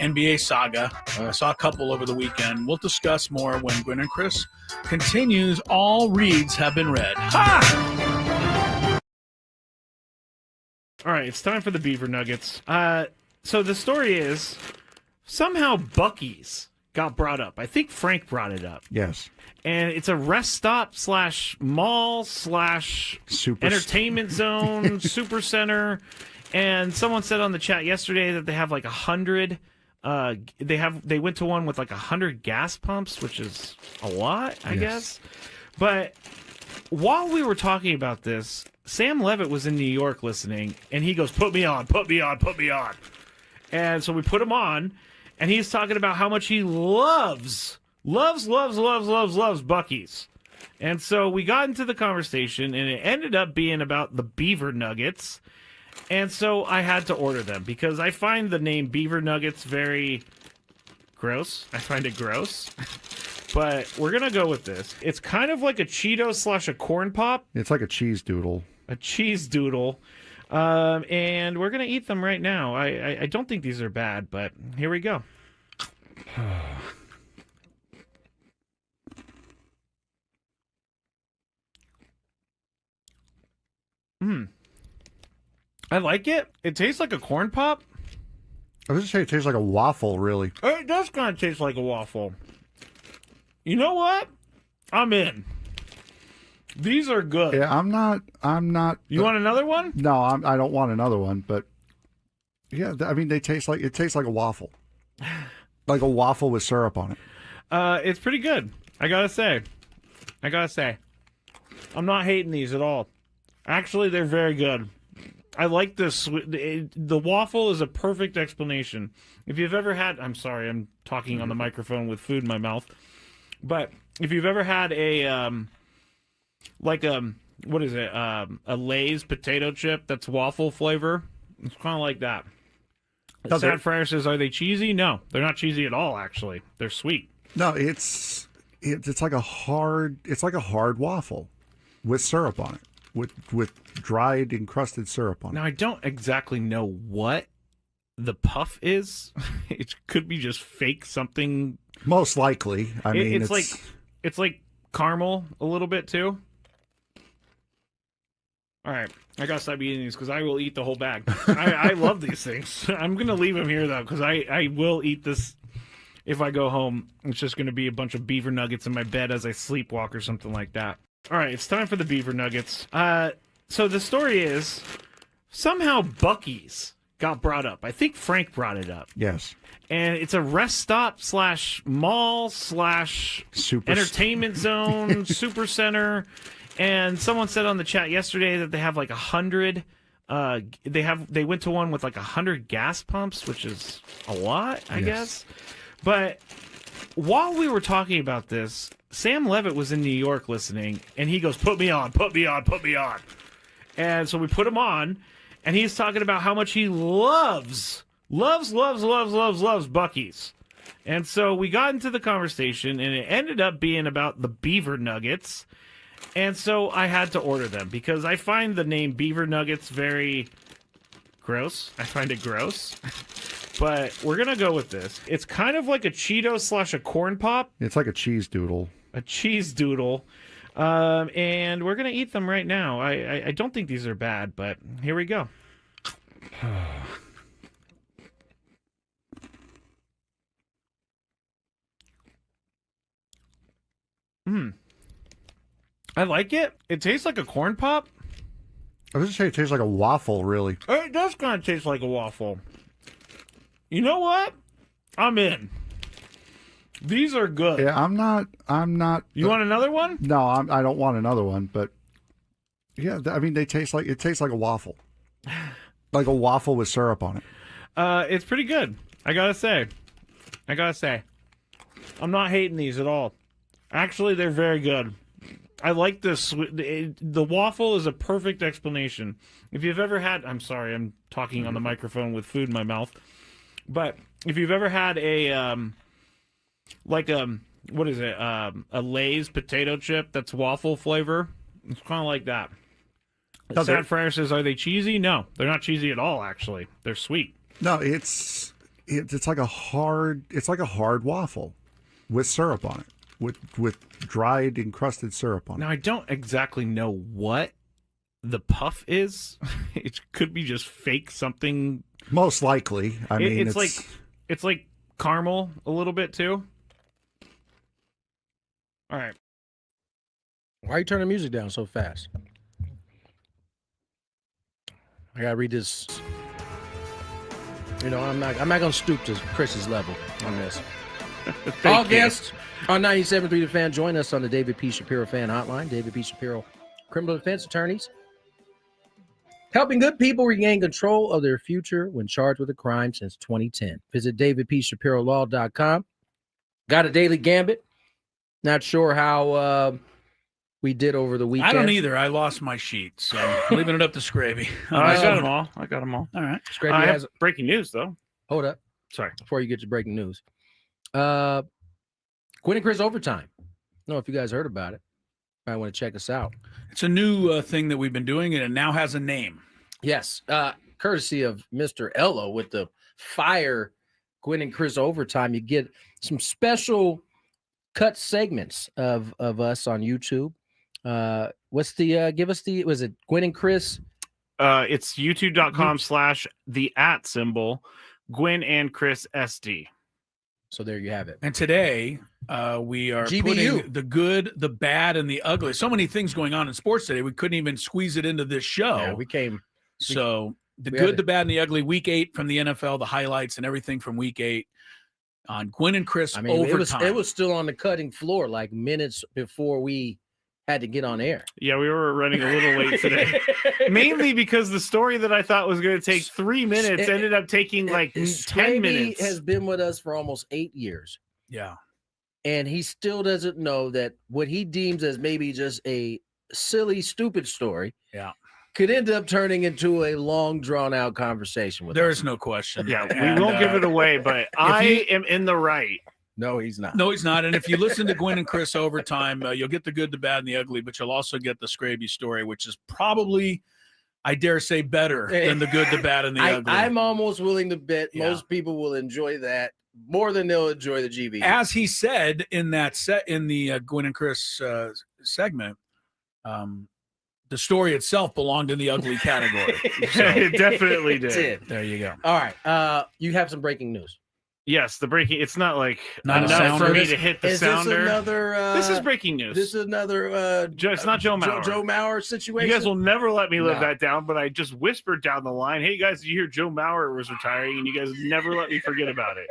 NBA saga. I saw a couple over the weekend. We'll discuss more when Gwynn and Chris continues. All reads have been read. Ha! All right, it's time for the Beaver Nuggets. So the story is somehow Buc-ee's got brought up. I think Frank brought it up. Yes. And it's a rest stop / mall / entertainment zone, super center. And someone said on the chat yesterday that they have like 100. They went to one with like 100 gas pumps, which is a lot, I guess. But while we were talking about this, Sam Levitt was in New York listening, and he goes, "Put me on, put me on, put me on." And so we put him on, and he's talking about how much he loves Buc-ee's. And so we got into the conversation, and it ended up being about the Beaver Nuggets. And so I had to order them because I find the name Beaver Nuggets very gross. I find it gross. But we're going to go with this. It's kind of like a Cheeto / a corn pop. It's like a cheese doodle. A cheese doodle. And we're going to eat them right now. I don't think these are bad, but here we go. I like it. It tastes like a corn pop. I was just saying it tastes like a waffle, really. It does kind of taste like a waffle. You know what? I'm in. These are good. Yeah, I'm not. You want another one? No, I don't want another one. But yeah, I mean, it tastes like a waffle, like a waffle with syrup on it. It's pretty good. I gotta say, I'm not hating these at all. Actually, they're very good. I like this. The waffle is a perfect explanation. If you've ever had, I'm sorry, I'm talking on the microphone with food in my mouth. But if you've ever had a, what is it? A Lay's potato chip that's waffle flavor. It's kind of like that. Sad Fryer says, are they cheesy? No, they're not cheesy at all, actually. They're sweet. No, it's like a hard waffle with syrup on it. With dried encrusted syrup on it. Now, I don't exactly know what the puff is. It could be just fake something. Most likely. I mean, it's like caramel a little bit too. All right, I gotta stop eating these because I will eat the whole bag. I love these things. I'm gonna leave them here though because I will eat this if I go home. It's just gonna be a bunch of beaver nuggets in my bed as I sleepwalk or something like that. All right, it's time for the Beaver Nuggets. So the story is somehow Buc-ee's got brought up. I think Frank brought it up. Yes. And it's a rest stop / mall / entertainment zone, super center. And someone said on the chat yesterday that they have like 100. They went to one with like 100 gas pumps, which is a lot, I guess. But while we were talking about this, Sam Levitt was in New York listening, and he goes, "Put me on, put me on, put me on." And so we put him on, and he's talking about how much he loves Buc-ee's. And so we got into the conversation, and it ended up being about the Beaver Nuggets. And so I had to order them because I find the name Beaver Nuggets very gross. I find it gross. But we're going to go with this. It's kind of like a Cheeto / a corn pop. It's like a cheese doodle. A cheese doodle. And we're going to eat them right now. I don't think these are bad, but here we go. I like it. It tastes like a corn pop. I was just saying it tastes like a waffle, really. It does kind of taste like a waffle. You know what? I'm in. These are good. Yeah, I'm not. You want another one? No, I don't want another one. But yeah, I mean, it tastes like a waffle, like a waffle with syrup on it. It's pretty good. I gotta say. I gotta say, I'm not hating these at all. Actually, they're very good. I like this. The waffle is a perfect explanation. If you've ever had, I'm sorry, I'm talking on the microphone with food in my mouth. But if you've ever had what is it? A Lay's potato chip that's waffle flavor. It's kind of like that. Sad Fryer says, "Are they cheesy?" No, they're not cheesy at all. Actually, they're sweet. No, it's like a hard waffle with syrup on it, with dried encrusted syrup on it. Now I don't exactly know what the puff is. It could be just fake something. Most likely. I mean, it's like caramel a little bit too. All right. Why are you turning the music down so fast? I gotta read this. You know, I'm not gonna stoop to Chris's level on this. All guests on 97.3 The Fan, join us on the David P. Shapiro Fan Hotline. David P. Shapiro, criminal defense attorneys, helping good people regain control of their future when charged with a crime since 2010. Visit davidpshapirolaw.com. Got a daily gambit. Not sure how we did over the weekend. I don't either. I lost my sheet, so I'm leaving it up to Scraby. I got them all. All right. Scraby I has have breaking news, though. Hold up. Sorry. Before you get to breaking news. Gwynn and Chris overtime. I don't know if you guys heard about it. Might want to check us out. It's a new thing that we've been doing, and it now has a name. Yes. Courtesy of Mr. Ello with the fire Gwynn and Chris overtime. You get some special cut segments of us on YouTube. What's the give us the was it Gwynn and Chris? It's youtube.com/the@ Gwynn and Chris SD. So there you have it. And today we are GBU. putting the good, the bad, and the ugly. So many things going on in sports today. We couldn't even squeeze it into this show. Yeah, we came. So the we good, had the bad, and the ugly. Week 8 from the NFL, the highlights and everything from Week 8 on Gwynn and Chris I mean, overtime. it was still on the cutting floor like minutes before we had to get on air. Yeah, we were running a little late today. Mainly because the story that I thought was going to take 3 minutes ended up taking like 10 minutes. He has been with us for almost 8 years. Yeah. And he still doesn't know that what he deems as maybe just a silly, stupid story could end up turning into a long, drawn-out conversation with us. There is no question. Yeah, we won't give it away, but I am in the right. No, he's not. No, he's not. And if you listen to Gwynn and Chris overtime, you'll get the good, the bad, and the ugly, but you'll also get the Skraby story, which is probably, I dare say, better than the good, the bad, and the ugly. I'm almost willing to bet most people will enjoy that more than they'll enjoy the GB. As he said in that in the Gwynn and Chris segment, the story itself belonged in the ugly category. So, It definitely did. there you go. All right. You have some breaking news. Yes, the breaking. It's not like Not a enough for sounder. me to hit the sounder. This another? This is breaking news. This is another. It's not Joe Mauer. Joe Mauer situation. You guys will never let me live No. that down, but I just whispered down the line, "Hey guys, did you hear Joe Mauer was retiring?" And you guys never let me forget about it.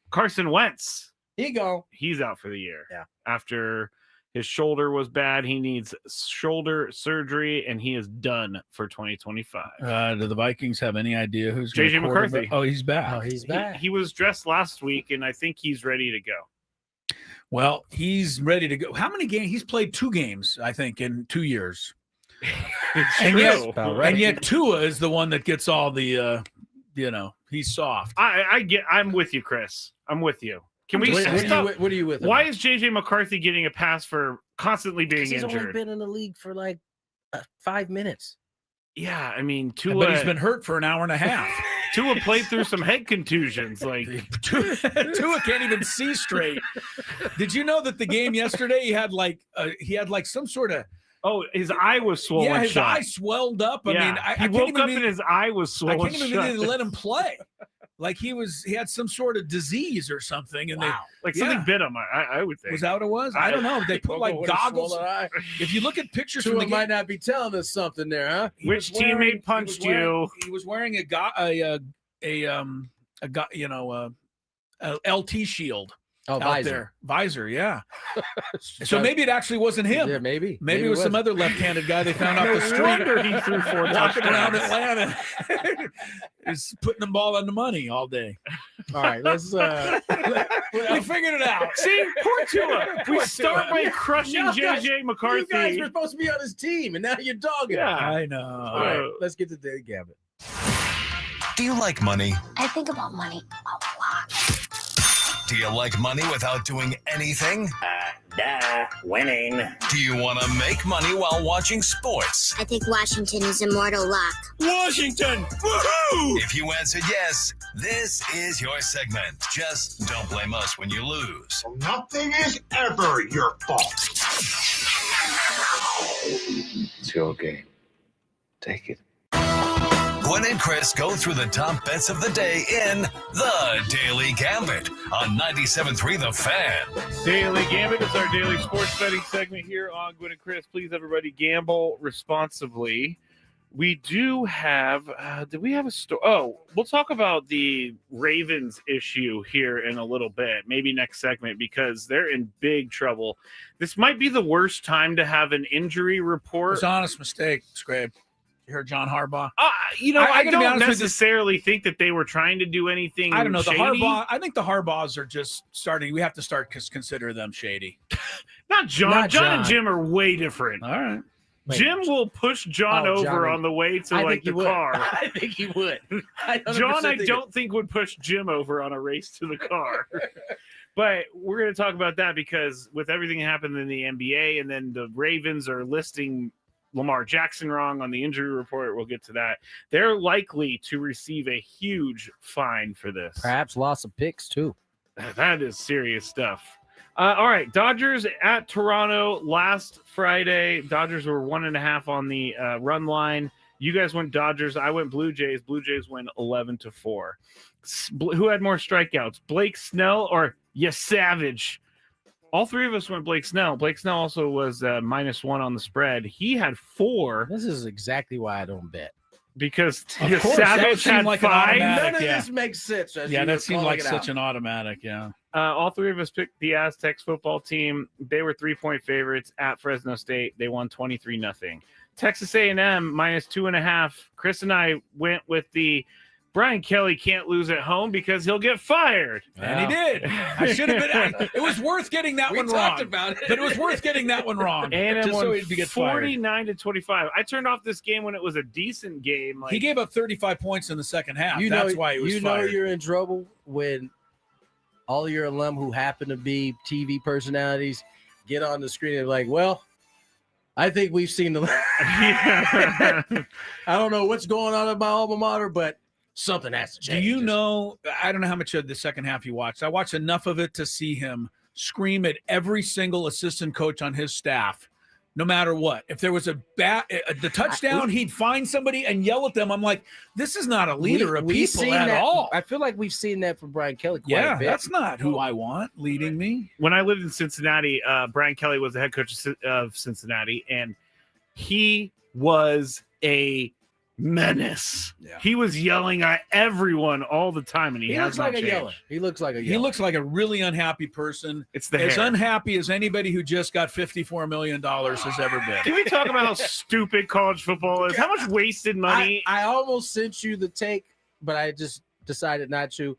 Carson Wentz, Here you go. he's out for the year. Yeah. After his shoulder was bad, he needs shoulder surgery, and he is done for 2025. Do the Vikings have any idea who's JJ gonna McCarthy. quarterback? Oh, he's back. Oh, he's back. He was dressed last week, and I think he's ready to go. Well, he's ready to go. How many games? He's played 2 games, I think, in 2 years. It's And true. yet- About right. And yet Tua is the one that gets all the, he's soft. I'm with you, Chris. I'm with you. Can we What stop? are you with? Why is JJ McCarthy getting a pass for constantly being He's only injured? been in the league for like 5 minutes. Yeah, I mean, Tua. But he's been hurt for an hour and a half. Tua played through some head contusions. Like, Tua can't even see straight. Did you know that the game yesterday he had like some sort of his eye was swollen. his shut. eye swelled up. I Yeah. mean, I he can't woke even up and his eye was I swollen. can't even shut. let him play. Like he had some sort of disease or something, and Like something Yeah. bit him. I would think. was that what it was? I don't know. They put like goggles. If you look at pictures from Tua the game, might not be telling us something there, huh? Which teammate punched you? He was wearing a LT shield Oh, out visor. there. Visor, yeah. So maybe it actually wasn't him. Yeah, maybe. Maybe it was some other left-handed guy they found off the No street. wonder he threw 4 Walking around touchdowns. Atlanta. He's putting the ball on the money all day. All right, let's. We figured it out. See, poor Tua. We start by crushing You guys- JJ McCarthy. You guys were supposed to be on his team, and now you're dogging. Yeah. I know. All right, let's get to Daily Gambit. Do you like money? I think about money a lot. Do you like money without doing anything? Winning. Do you want to make money while watching sports? I think Washington is immortal luck. Washington! Woohoo! If you answered yes, this is your segment. Just don't blame us when you lose. Nothing is ever your fault. It's your game. Take it. Gwynn and Chris go through the top bets of the day in The Daily Gambit on 97.3 The Fan. Daily Gambit is our daily sports betting segment here on Gwynn and Chris. Please, everybody, gamble responsibly. We do have, did we have a story? Oh, we'll talk about the Ravens issue here in a little bit, maybe next segment, because they're in big trouble. This might be the worst time to have an injury report. It's an honest mistake, Scrape. You heard John Harbaugh? I gotta be don't honest with you. necessarily think that they were trying to do anything. I don't know. Shady. I think the Harbaughs are just starting. We have to start consider them shady. Not John. Not John John. and Jim are way different. All right. Wait. Jim will push John Oh, over John. on the way to I like think he the would. car. I think he would. John, I don't think would push Jim over on a race to the car. But we're going to talk about that because with everything that happened in the NBA, and then the Ravens are listing Lamar Jackson wrong on the injury report. We'll get to that. They're likely to receive a huge fine for this. Perhaps loss of picks too. That is serious stuff. All right, Dodgers at Toronto last Friday. Dodgers were 1.5 on the run line. You guys went Dodgers. I went Blue Jays. Blue Jays win 11-4. Who had more strikeouts, Blake Snell or Savage? All three of us went Blake Snell. Blake Snell also was -1 on the spread. He had 4 This is exactly why I don't bet. because Of course, that Savage seemed had like an 5. automatic. None of yeah. this makes sense. as Yeah, you that were seemed calling like it such out. an automatic. Yeah. All three of us picked the Aztecs football team. They were 3-point favorites at Fresno State. They won 23-0. Texas A&M -2.5. Chris and I went with the Brian Kelly can't lose at home because he'll get fired. And he did. I should have been. It was worth getting that one talked wrong. about it. But it was worth getting that one wrong. A&M just won so he'd get fired. 49-25. I turned off this game when it was a decent game. Like, He gave up 35 points in the second half. You That's know, why he was you fired. know you're in trouble when all your alum who happen to be TV personalities get on the screen and like, well, I think we've seen the. I don't know what's going on at my alma mater, but something has to Do change. you know? I don't know how much of the second half you watched. I watched enough of it to see him scream at every single assistant coach on his staff, no matter what. If there was the touchdown, he'd find somebody and yell at them. I'm like, this is not a leader of We've people seen at that, all. I feel like we've seen that from Brian Kelly quite Yeah, a bit. that's not who I want leading me. when I lived in Cincinnati, Brian Kelly was the head coach of Cincinnati, and he was a menace. Yeah. He was yelling at everyone all the time, and he, He has looks not like a changed. yeller. He looks like a yeller. He looks like a really unhappy person. It's the As hair. unhappy as anybody who just got $54 million has ever been. Can we talk about how stupid college football is? How much wasted money? I almost sent you the take, but I just decided not to.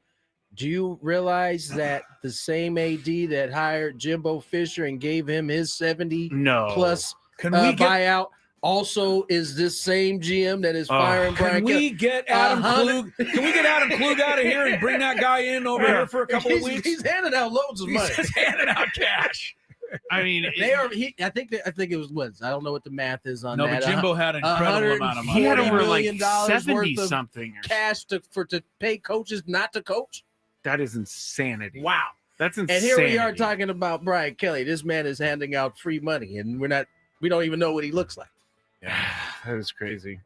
Do you realize that the same AD that hired Jimbo Fisher and gave him his 70 no. plus Can we get buyout also is this same GM that is firing Brian Can we get Adam Klug? Can we get Adam Klug out of here and bring that guy in over here for a couple of weeks? He's handing out loads of money. He's just handing out cash. I mean, They are. I think it was what? I don't know what the math is on No, that. but Jimbo had an incredible amount of he money. had $40 over like million worth 70 of something. cash to pay coaches not to coach. That is insanity. Wow. That's And insanity. here we are talking about Brian Kelly. This man is handing out free money, and we don't even know what he looks like. That is crazy.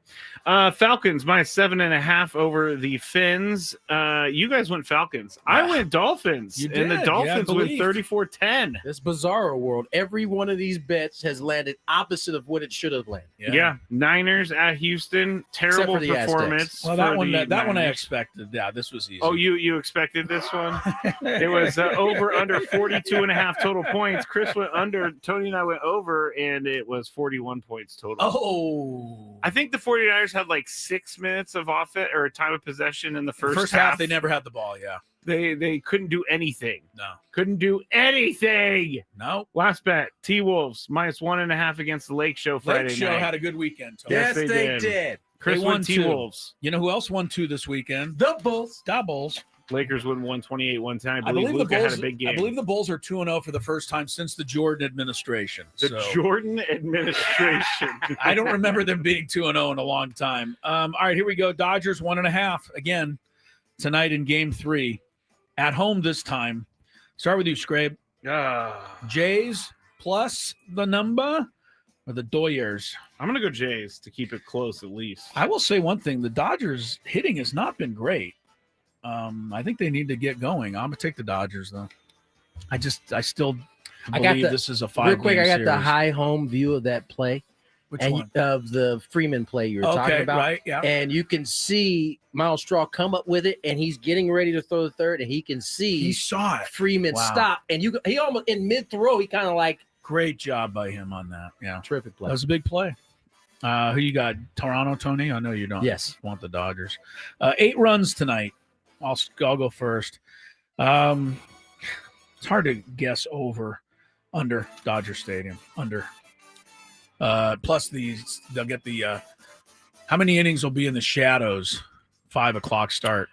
Falcons -7.5 over the Finns. You guys went Falcons. I went Dolphins. You And the did. Dolphins Yeah, I went believe. 34-10. This bizarro world. Every one of these bets has landed opposite of what it should have landed. Yeah. Niners at Houston. Terrible for the performance. Aztecs. Well, that for one, the that one I Niners. expected. Yeah, this was easy. Oh, you expected this one? It was over under 42.5 total points. Chris went under. Tony and I went over, and it was 41 points total. Oh, I think the 49ers had like 6 minutes of offense or time of possession in the first half. They never had the ball. Yeah. They couldn't do anything. No. Couldn't do anything. No. Last bet, T-Wolves -1.5 against the Lake Show Friday Lake Show night. had a good weekend. Tony. Yes, they did. Chris They won won T-Wolves. You know who else won 2 this weekend? The Bulls. Doubles. Lakers won 128-110. I I believe believe the Luka Bulls had a big game. I believe the Bulls are 2-0 for the first time since the Jordan administration. The Jordan administration. I don't remember them being 2-0 in a long time. All right, here we go. Dodgers 1.5 again tonight in Game 3 at home this time. Start with you, Scrape. Jays plus the number or the Doyers? I'm gonna go Jays to keep it close at least. I will say one thing: the Dodgers hitting has not been great. I think they need to get going. I'm gonna take the Dodgers though. I still believe this is a 5-game real quick. I got series. the high home view of that play. Which and one? Of the Freeman play you were talking about. Right, yeah. And you can see Miles Straw come up with it, and he's getting ready to throw the third, and he can see He saw it. Freeman stop. And he almost in mid-throw, he kind of like Great job by him on that. Yeah. terrific play. That was a big play. Who you got? Toronto, Tony? I know you don't Yes. want the Dodgers. 8 runs tonight. I'll go first. It's hard to guess under Dodger Stadium. Under. Plus they'll get the how many innings will be in the shadows? 5 o'clock start.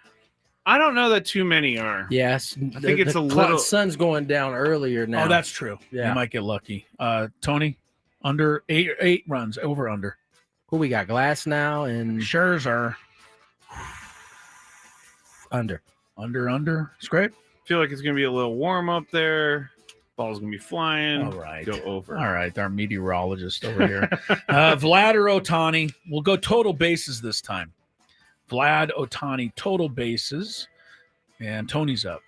I don't know that too many are. Yes. I think it's a little. Sun's going down earlier now. Oh, that's true. Yeah. You might get lucky. Tony, under 8 runs, over under. Who we got? Glass now and Scherzer. under. Scrape. Feel like it's gonna be a little warm up there. Ball's gonna be flying. All right. Go over. All right. Our meteorologist over here. Vlad or Ohtani. We'll go total bases this time. Vlad, Ohtani, total bases. And Tony's up.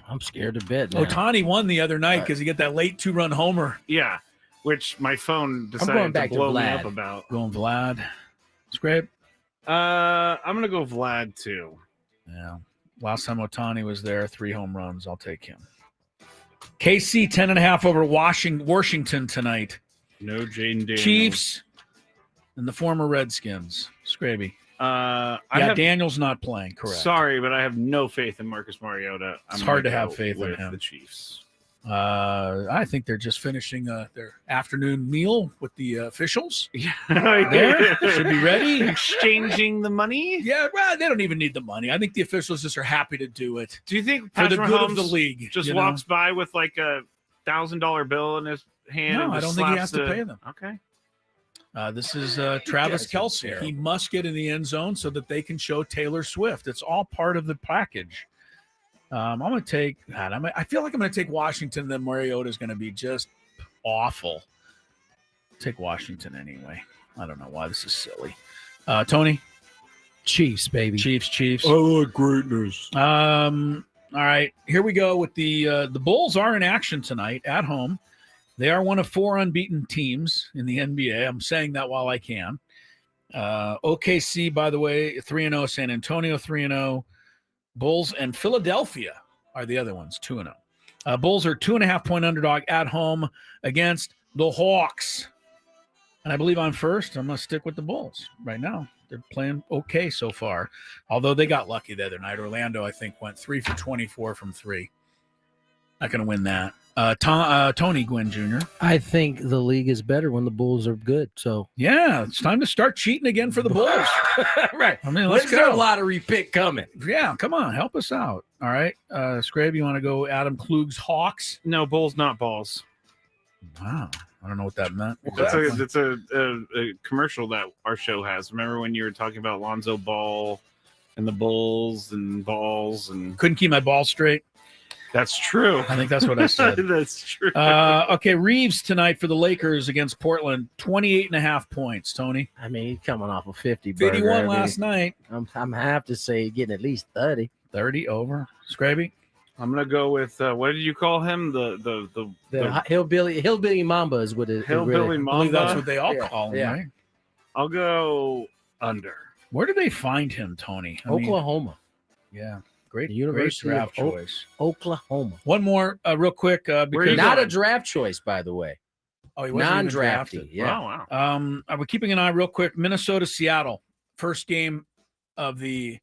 I'm scared to bet now. Ohtani won the other night because he got that late 2-run homer. Yeah, which my phone going decided back to to blow me Vlad. up about. Going Vlad. Scrape. I'm gonna go Vlad too. Yeah. Last time Ohtani was there, 3 home runs. I'll take him. KC 10.5 over Washington tonight. No Jaden Daniels. Chiefs and the former Redskins. Scraby. Daniel's not playing. Correct. Sorry, but I have no faith in Marcus Mariota. It's hard to have faith in with him. the Chiefs. I think they're just finishing their afternoon meal with the officials. Yeah, There should be ready. Exchanging the money. Yeah, well, they don't even need the money. I think the officials just are happy to do it Do you think for Patrick the good of Mahomes the league. just you know? walks by with like a $1,000 bill in his hand? No, and I just don't think he slaps has to pay them. Okay. This is Travis guys are Kelce. terrible. He must get in the end zone so that they can show Taylor Swift. It's all part of the package. I'm going to take that. I feel like I'm going to take Washington. Then Mariota is going to be just awful. Take Washington anyway. I don't know why this is silly. Tony? Chiefs, baby. Chiefs. I like greatness. All right, here we go with the Bulls are in action tonight at home. They are one of 4 unbeaten teams in the NBA. I'm saying that while I can. OKC, by the way, 3-0. San Antonio, 3-0. Bulls and Philadelphia are the other ones, 2-0. Bulls are 2.5-point underdog at home against the Hawks. And I believe I'm first. I'm going to stick with the Bulls right now. They're playing okay so far, although they got lucky the other night. Orlando, I think, went 3 for 24 from 3. Not going to win that. Tony Gwynn Jr. I think the league is better when the Bulls are good. So Yeah, it's time to start cheating again for the Bulls. right. I mean, let's When's their go. lottery pick coming? Yeah, come on, help us out. All right, Scrabe, you want to go Adam Klug's Hawks? No, Bulls, not balls. Wow, I don't know what that meant. That's a commercial that our show has. Remember when you were talking about Lonzo Ball and the Bulls and balls and Couldn't keep my ball straight. that's true. I think that's what I said. That's true. Okay, Reeves tonight for the Lakers against Portland, 28.5 points, Tony. I mean, he's coming off a 50. 51 burger. I mean, last night, I'm have to say getting at least 30. 30 over. Scraby? I'm gonna go with what did you call him? The The hillbilly Mamba is what it Hillbilly I Mamba. believe that's what they all Yeah, call him, yeah. right? I'll go under. Where do they find him, Tony? I mean, Oklahoma. yeah, great, The University great draft of choice. Oklahoma. One more real quick because Not a draft choice, by the way. Oh, he wasn't even non-drafted. drafted. Yeah. Oh, wow. We're keeping an eye real quick. Minnesota, Seattle, first game of the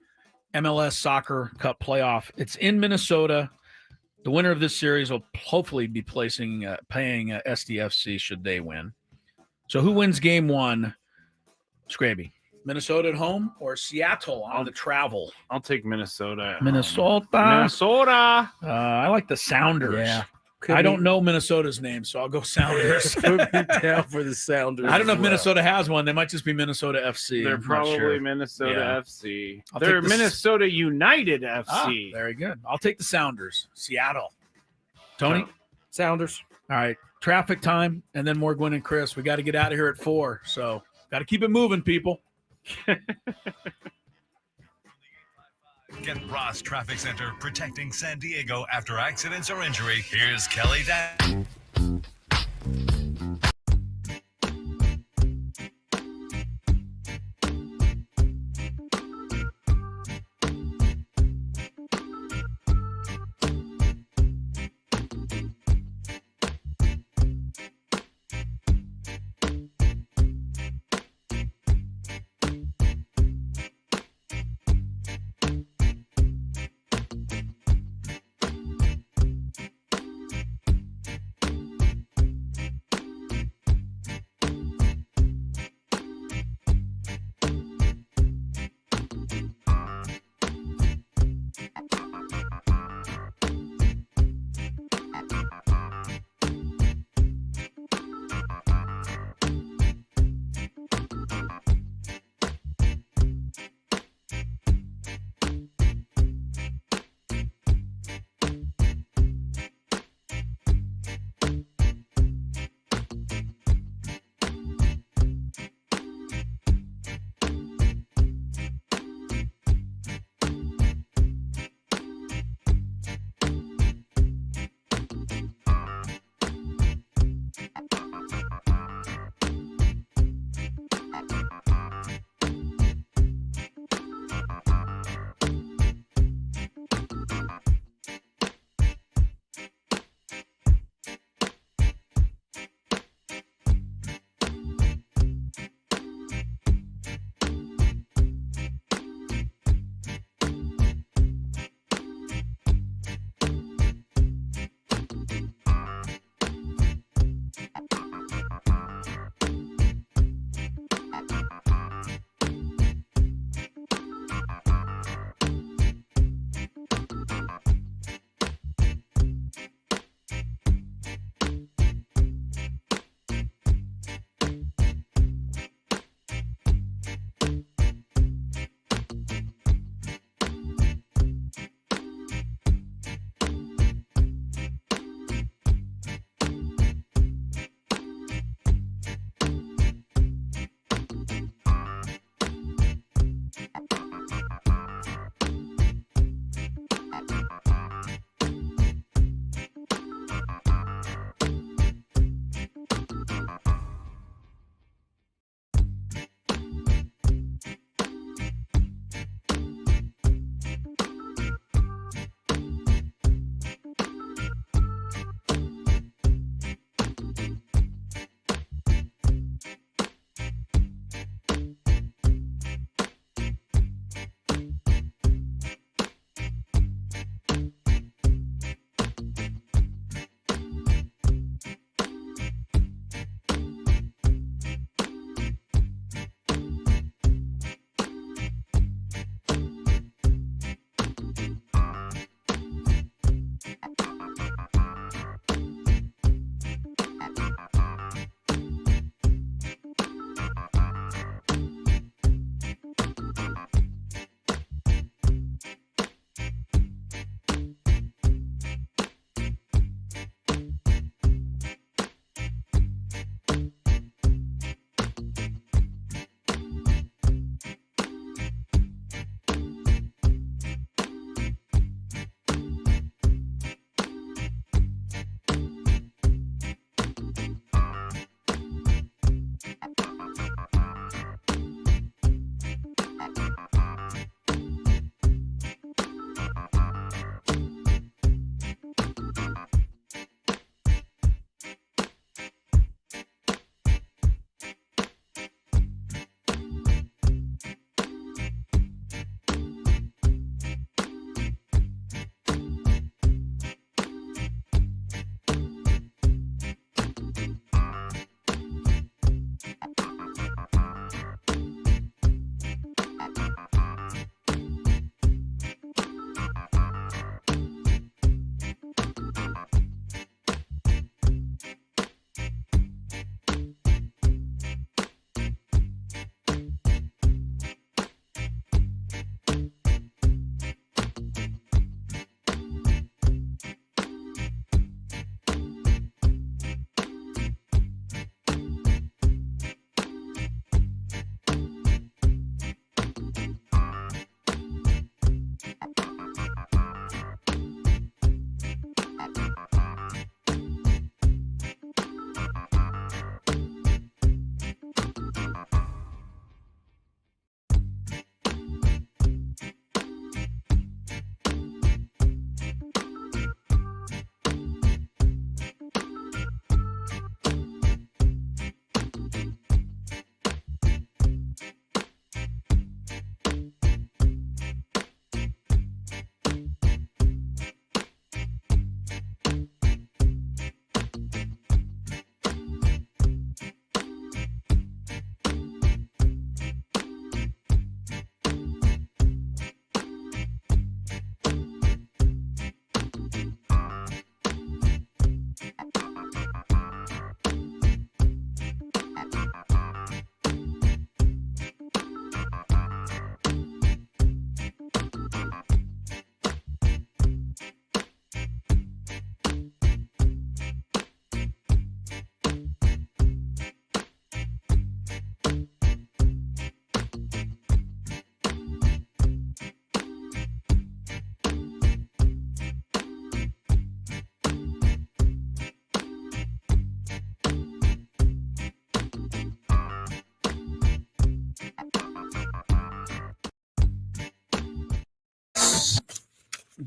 MLS Soccer Cup playoff. It's in Minnesota. The winner of this series will hopefully be paying SDFC should they win. So who wins game one, Skraby? Minnesota at home or Seattle on the travel? I'll take Minnesota. Minnesota. Minnesota. I like the Sounders. Yeah. I don't know Minnesota's name, so I'll go Sounders. Put me down for the Sounders. I don't know if as well. Minnesota has one. They might just be Minnesota FC. They're I'm not probably sure. Minnesota Yeah. FC. I'll They're take the- Minnesota United FC. Ah, very good. I'll take the Sounders. Seattle. Tony? Sounders. All right. Traffic time, and then more Gwynn and Chris. We got to get out of here at 4, so got to keep it moving, people. Get Ross Traffic Center, protecting San Diego after accidents or injury. Here's Kelly Dan.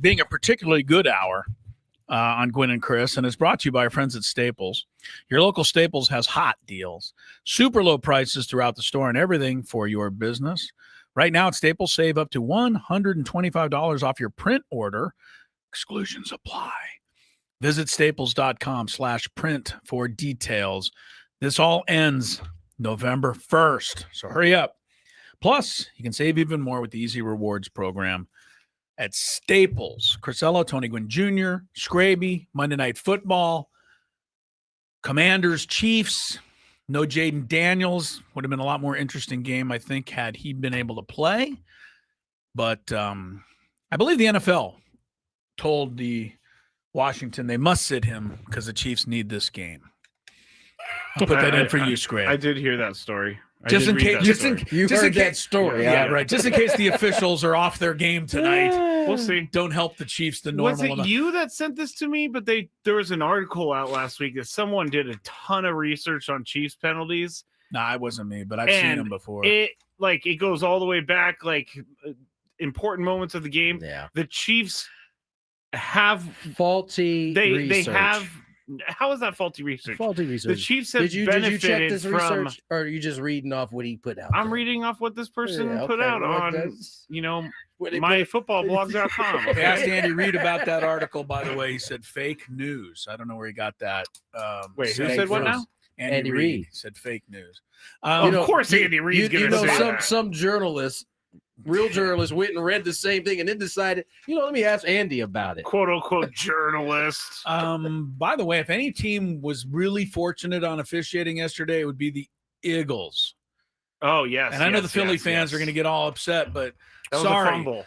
being a particularly good hour on Gwynn and Chris, and it's brought to you by our friends at Staples. Your local Staples has hot deals, super low prices throughout the store, and everything for your business. Right now at Staples, save up to $125 off your print order. Exclusions apply. Visit staples.com/print for details. This all ends November 1st, so hurry up. Plus, you can save even more with the Easy Rewards program at Staples. Ello, Tony Gwynn Jr., Skraby, Monday Night Football, Commanders, Chiefs. No Jaden Daniels. Would have been a lot more interesting game, I think, had he been able to play. But I believe the NFL told the Washington they must sit him because the Chiefs need this game. I'll put that in for you, Scray. I did hear that story. You heard that story. Yeah, right. Just in case the officials are off their game tonight. We'll see. Don't help the Chiefs the normal Was it amount. you that sent this to me? But there was an article out last week that someone did a ton of research on Chiefs penalties. Nah, it wasn't me, but I've seen them before. It goes all the way back, important moments of the game. Yeah. The Chiefs have faulty research. They have. How is that faulty research? Faulty research. The Chiefs have did you check this from, research, or are you just reading off what he put out? I'm reading off what this person put out on, myfootballblog.com. I asked Andy Reid about that article, by the way. He said fake news. I don't know where he got that. Wait, who said what now? Andy Reid said fake news. Of course, Andy Reid's going to say that. Some journalists, real journalists, went and read the same thing and then decided, let me ask Andy about it. "Quote unquote" journalist. By the way, if any team was really fortunate on officiating yesterday, it would be the Eagles. Oh yes, and I know the Philly fans are going to get all upset, but that sorry, was a fumble.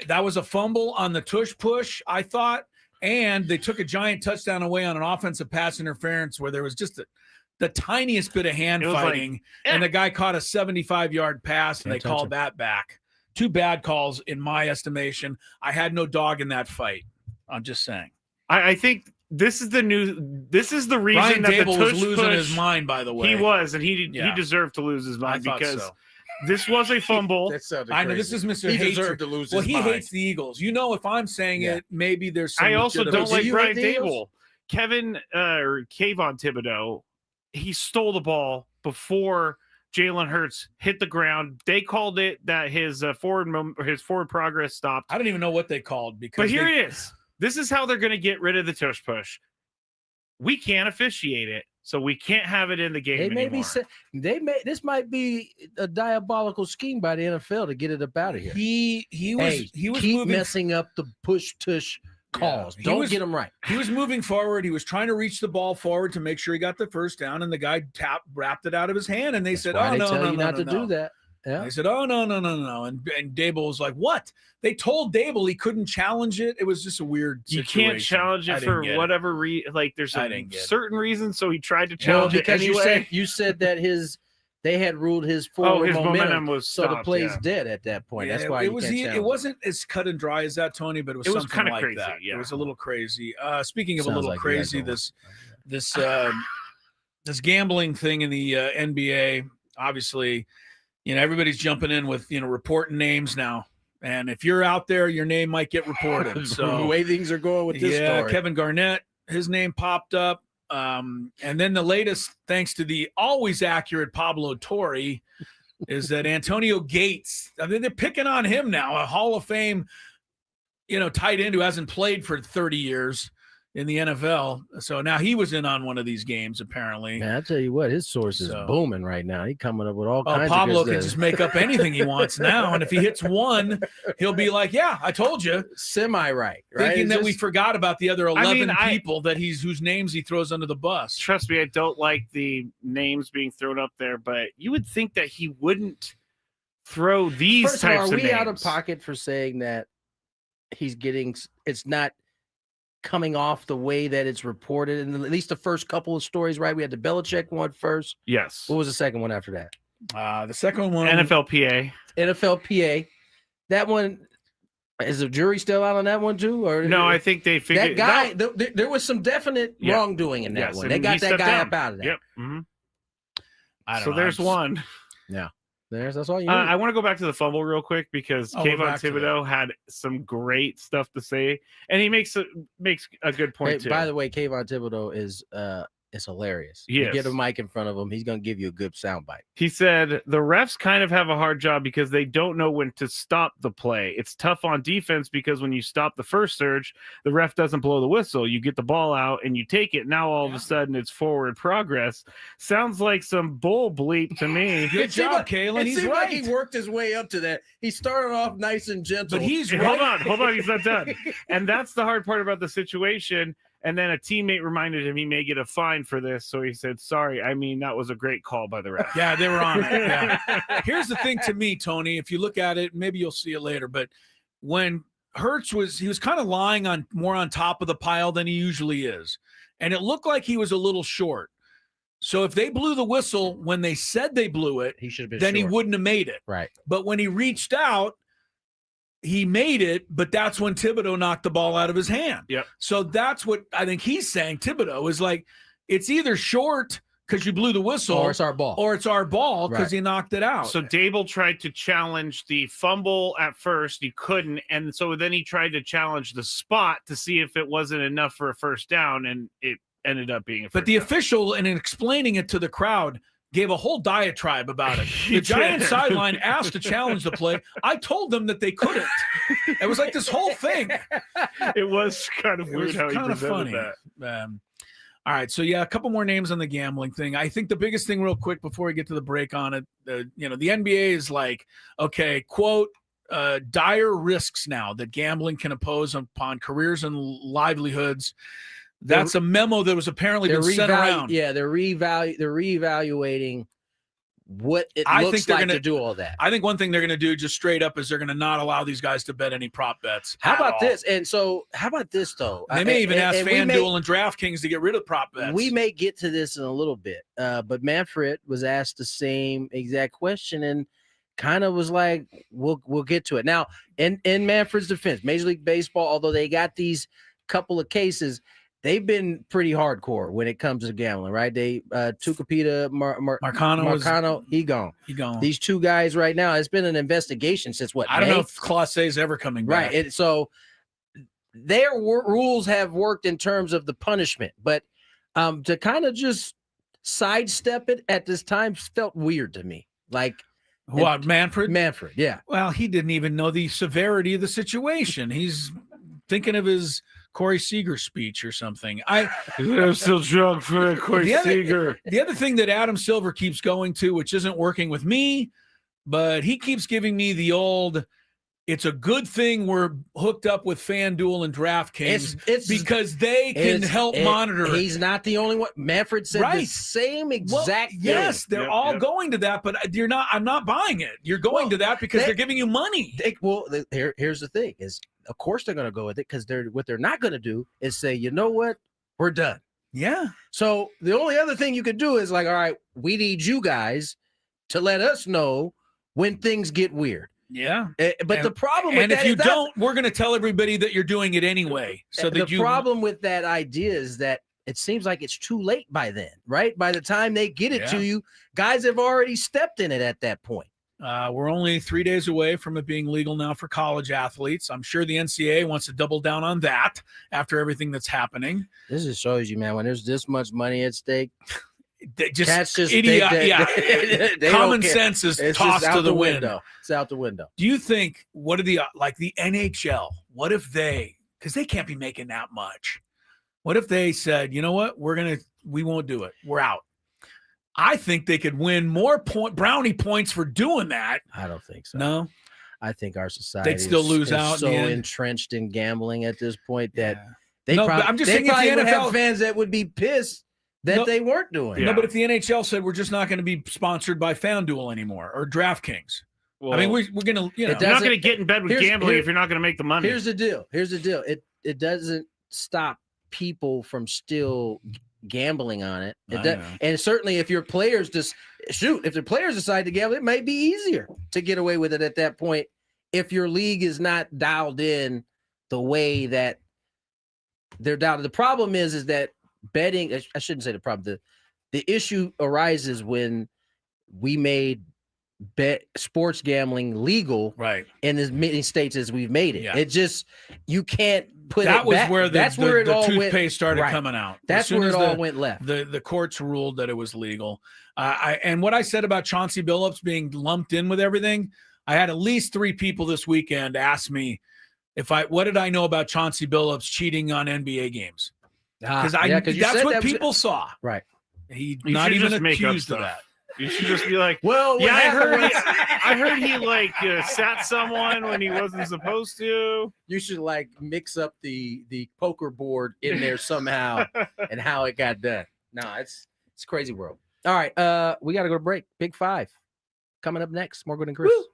That was a fumble on the tush push, I thought, and they took a giant touchdown away on an offensive pass interference where there was just the tiniest bit of hand fighting, and the guy caught a 75-yard pass, and they called that back. 2 bad calls in my estimation. I had no dog in that fight. I'm just saying. I think this is the reason Brian that Dable the was tush losing push, his mind, by the way. He was, and he deserved to lose his mind because this was a fumble. I know this is Mr. He Hates. deserved to lose Well, his he mind. hates the Eagles. If I'm saying it, maybe there's some I also don't like Brian hate the Dable. Kayvon Thibodeau, he stole the ball before Jalen Hurts hit the ground. They called it that his forward progress stopped. I don't even know what they called But here it is. This is how they're going to get rid of the tush push. We can't officiate it, so we can't have it in the game anymore. This might be a diabolical scheme by the NFL to get it up out of here. He was keep messing up the push tush calls. Don't get them right. He was moving forward. He was trying to reach the ball forward to make sure he got the first down, and the guy wrapped it out of his hand, and they said, "Oh no, not to do that." Yeah. They said, "Oh no," and Dable was like, "What?" They told Dable he couldn't challenge it. It was just a weird situation. You can't challenge it for whatever reason. There's a certain reason, so he tried to challenge it anyway. You said that they had ruled his forward momentum was so stopped, the play's dead at that point. That's why it wasn't as cut and dry as that, Tony, but it was something kind of like crazy. that. Yeah. It was a little crazy. Speaking of Sounds a little like crazy, this gambling thing in the NBA, obviously, everybody's jumping in with reporting names now. And if you're out there, your name might get reported. So the way things are going with this story. Kevin Garnett, his name popped up. And then the latest, thanks to the always accurate Pablo Torre, is that Antonio Gates, they're picking on him now, a Hall of Fame, tight end who hasn't played for 30 years in the NFL. So now he was in on one of these games, apparently. Man, I tell you what, his source is booming right now. He's coming up with all kinds Pablo of can just make up anything he wants now. And if he hits one, he'll be like, yeah, I told you. Semi-right. Thinking that we forgot about the other 11 people whose names he throws under the bus. Trust me, I don't like the names being thrown up there, but you would think that he wouldn't throw these First types of all, of names. Are we out of pocket for saying that it's not coming off the way that it's reported in at least the first couple of stories, right? We had the Belichick one first. Yes. What was the second one after that? The second one, NFLPA. That one, is the jury still out on that one too? Or no, I think they figured that guy. There was some definite wrongdoing in that one. They got that guy up out of that. Yep. Mm-hmm. I don't know. There's one. Yeah. That's all you need. I want to go back to the fumble real quick because Oh, we're Kayvon back to Thibodeau had some great stuff to say, and he makes a good point too. By the way, Kayvon Thibodeau is it's hilarious. Yes. You get a mic in front of him, he's going to give you a good soundbite. He said the refs kind of have a hard job because they don't know when to stop the play. It's tough on defense because when you stop the first surge, the ref doesn't blow the whistle. You get the ball out and you take it. Now all of a sudden it's forward progress. Sounds like some bull bleep to me. Good job, Kalen. He's seemed right. like he worked his way up to that. He started off nice and gentle. But he's Hey, right. hold on, he's not done. And that's the hard part about the situation. And then a teammate reminded him he may get a fine for this. So he said, sorry, I mean, that was a great call by the ref. Yeah, they were on it. Yeah. Here's the thing to me, Tony, if you look at it, maybe you'll see it later, but when Hurts was kind of lying on more on top of the pile than he usually is. And it looked like he was a little short. So if they blew the whistle when they said they blew it, he should have been then he short. wouldn't have made it. Right. But when he reached out, he made it, but that's when Thibodeau knocked the ball out of his hand. Yep. So that's what I think he's saying. Thibodeau is like, it's either short because you blew the whistle, Or it's our ball. or it's our ball because Right. he knocked it out. So Dable tried to challenge the fumble at first. He couldn't. And so then he tried to challenge the spot to see if it wasn't enough for a first down. And it ended up being a first But the down. official, in explaining it to the crowd, gave a whole diatribe about it. He The Giants did. sideline asked to challenge the play. I told them that they couldn't. It was like this whole thing. It was kind of It weird was how he kind of presented funny. that. All right, so yeah, a couple more names on the gambling thing. I think the biggest thing, real quick, before we get to the break on it, the NBA is like, okay, quote, dire risks now that gambling can impose upon careers and livelihoods. That's a memo that was apparently been sent around. Yeah, they're reevaluating what it I looks think they're like gonna to do all that. I think one thing they're going to do just straight up is they're going to not allow these guys to bet any prop bets. How at about all. this? And so, how about this though? They may even ask and we FanDuel and DraftKings to get rid of prop bets. We may get to this in a little bit, but Manfred was asked the same exact question and kind of was like, "We'll get to it." Now, in Manfred's defense, Major League Baseball, although they got these couple of cases, they've been pretty hardcore when it comes to gambling, right? They Tucapita, Marcano, he gone. He gone. These two guys right now, it's been an investigation since what? I don't May? know if Class A is ever coming back. Right. And so their rules have worked in terms of the punishment, but to kind of just sidestep it at this time felt weird to me. Like What, Manfred? Manfred, yeah. Well, he didn't even know the severity of the situation. He's thinking of his Corey Seager speech or something. I'm still drunk for Corey Seager. The other thing that Adam Silver keeps going to, which isn't working with me, but he keeps giving me the old, it's a good thing we're hooked up with FanDuel and DraftKings It's because they can help monitor. He's not the only one. Manfred said the Right. same exact thing. Yes, they're Yep, all yep. going to that, but you're not. I'm not buying it. You're going to that because they're giving you money. Here's the thing: is of course they're going to go with it because what they're not going to do is say, you know what, we're done. Yeah. So the only other thing you could do is like, all right, we need you guys to let us know when things get weird. Yeah. But the problem with and that if you is that- don't, we're going to tell everybody that you're doing it anyway. So that the problem with that idea is that it seems like it's too late by then, right? By the time they get it to you, guys have already stepped in it at that point. We're only 3 days away from it being legal now for college athletes. I'm sure the NCAA wants to double down on that after everything that's happening. This just shows you, man, when there's this much money at stake, Just think idiot. that they Common don't care. sense is It's tossed just out to the wind. window. It's out the window. Do you think, what are the NHL, what if they, because they can't be making that much. What if they said, you know what, we won't do it. We're out. I think they could win more brownie points for doing that. I don't think so. No. I think our society They'd still lose out in so the end. entrenched in gambling at this point that No, but I'm just saying if the would have NFL fans that would be pissed that they weren't doing it. No, but if the NHL said we're just not going to be sponsored by FanDuel anymore or DraftKings. Well, I mean, we're going to, you're not going to get in bed with gambling if you're not going to make the money. Here's the deal. It doesn't stop people from still gambling on it. And certainly if your players if the players decide to gamble, it might be easier to get away with it at that point if your league is not dialed in the way that they're dialed. The problem is that betting, I shouldn't say the problem. The issue arises when we made sports gambling legal right in as many states as we've made it. Yeah. It just, you can't put that it was back. where That's where it the all toothpaste went, started right. coming out. That's where it all went left. The courts ruled that it was legal. And what I said about Chauncey Billups being lumped in with everything, I had at least 3 people this weekend ask me what did I know about Chauncey Billups cheating on NBA games? Because that's what people saw. Right. He You not should even just make up accused of stuff. that. You should just be like, well, yeah, I heard he like sat someone when he wasn't supposed to. You should like mix up the poker board in there somehow and how it got done. No, it's a crazy world. All right, we got to go to break. Big 5 coming up next. More Gwynn and Chris. Woo!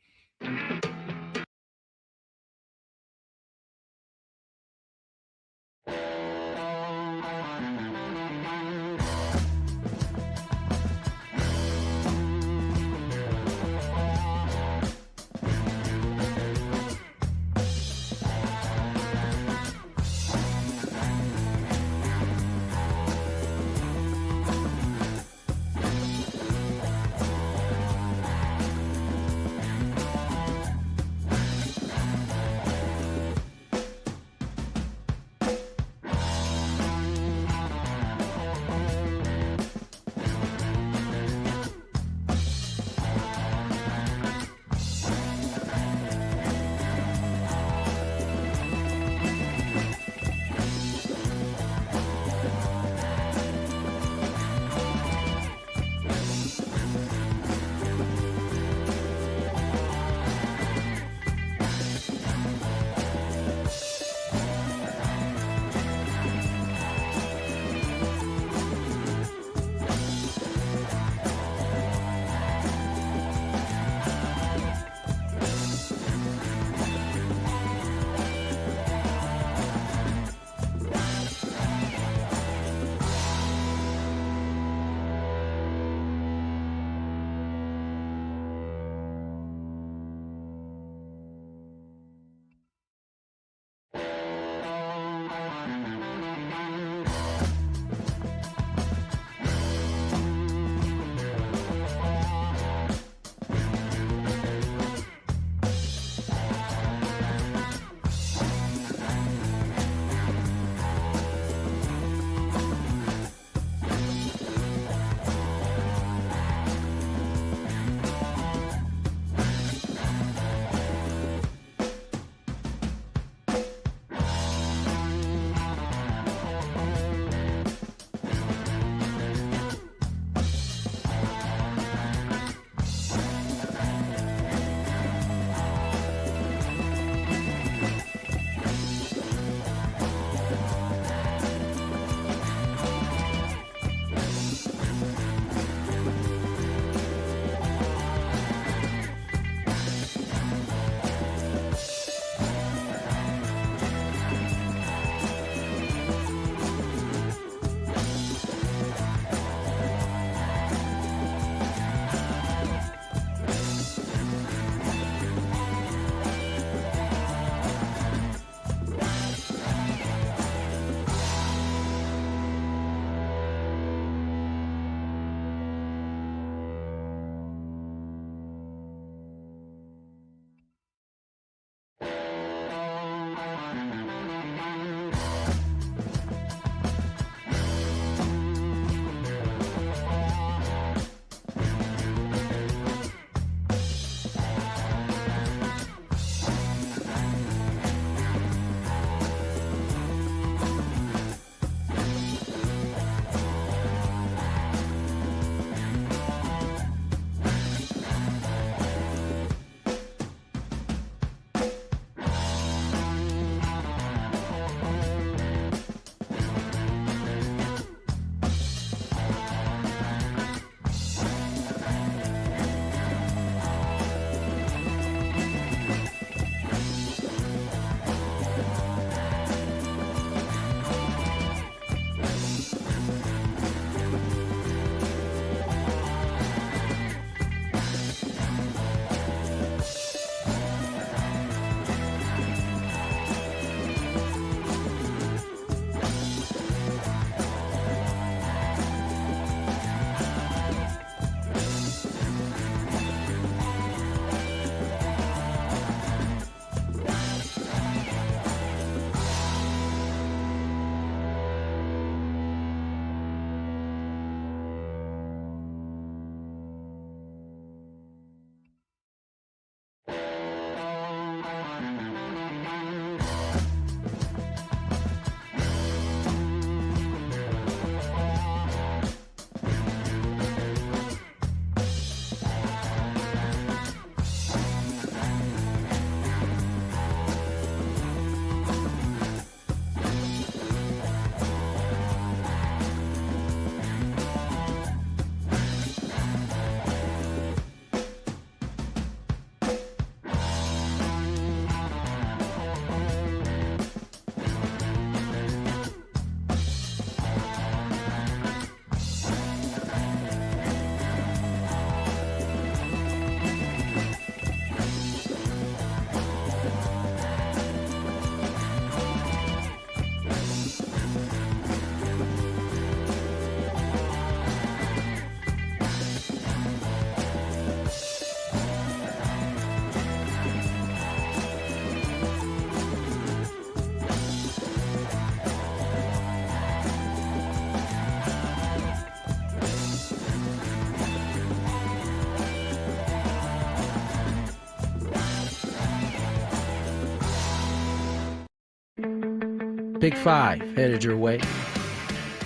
Big Five headed your way.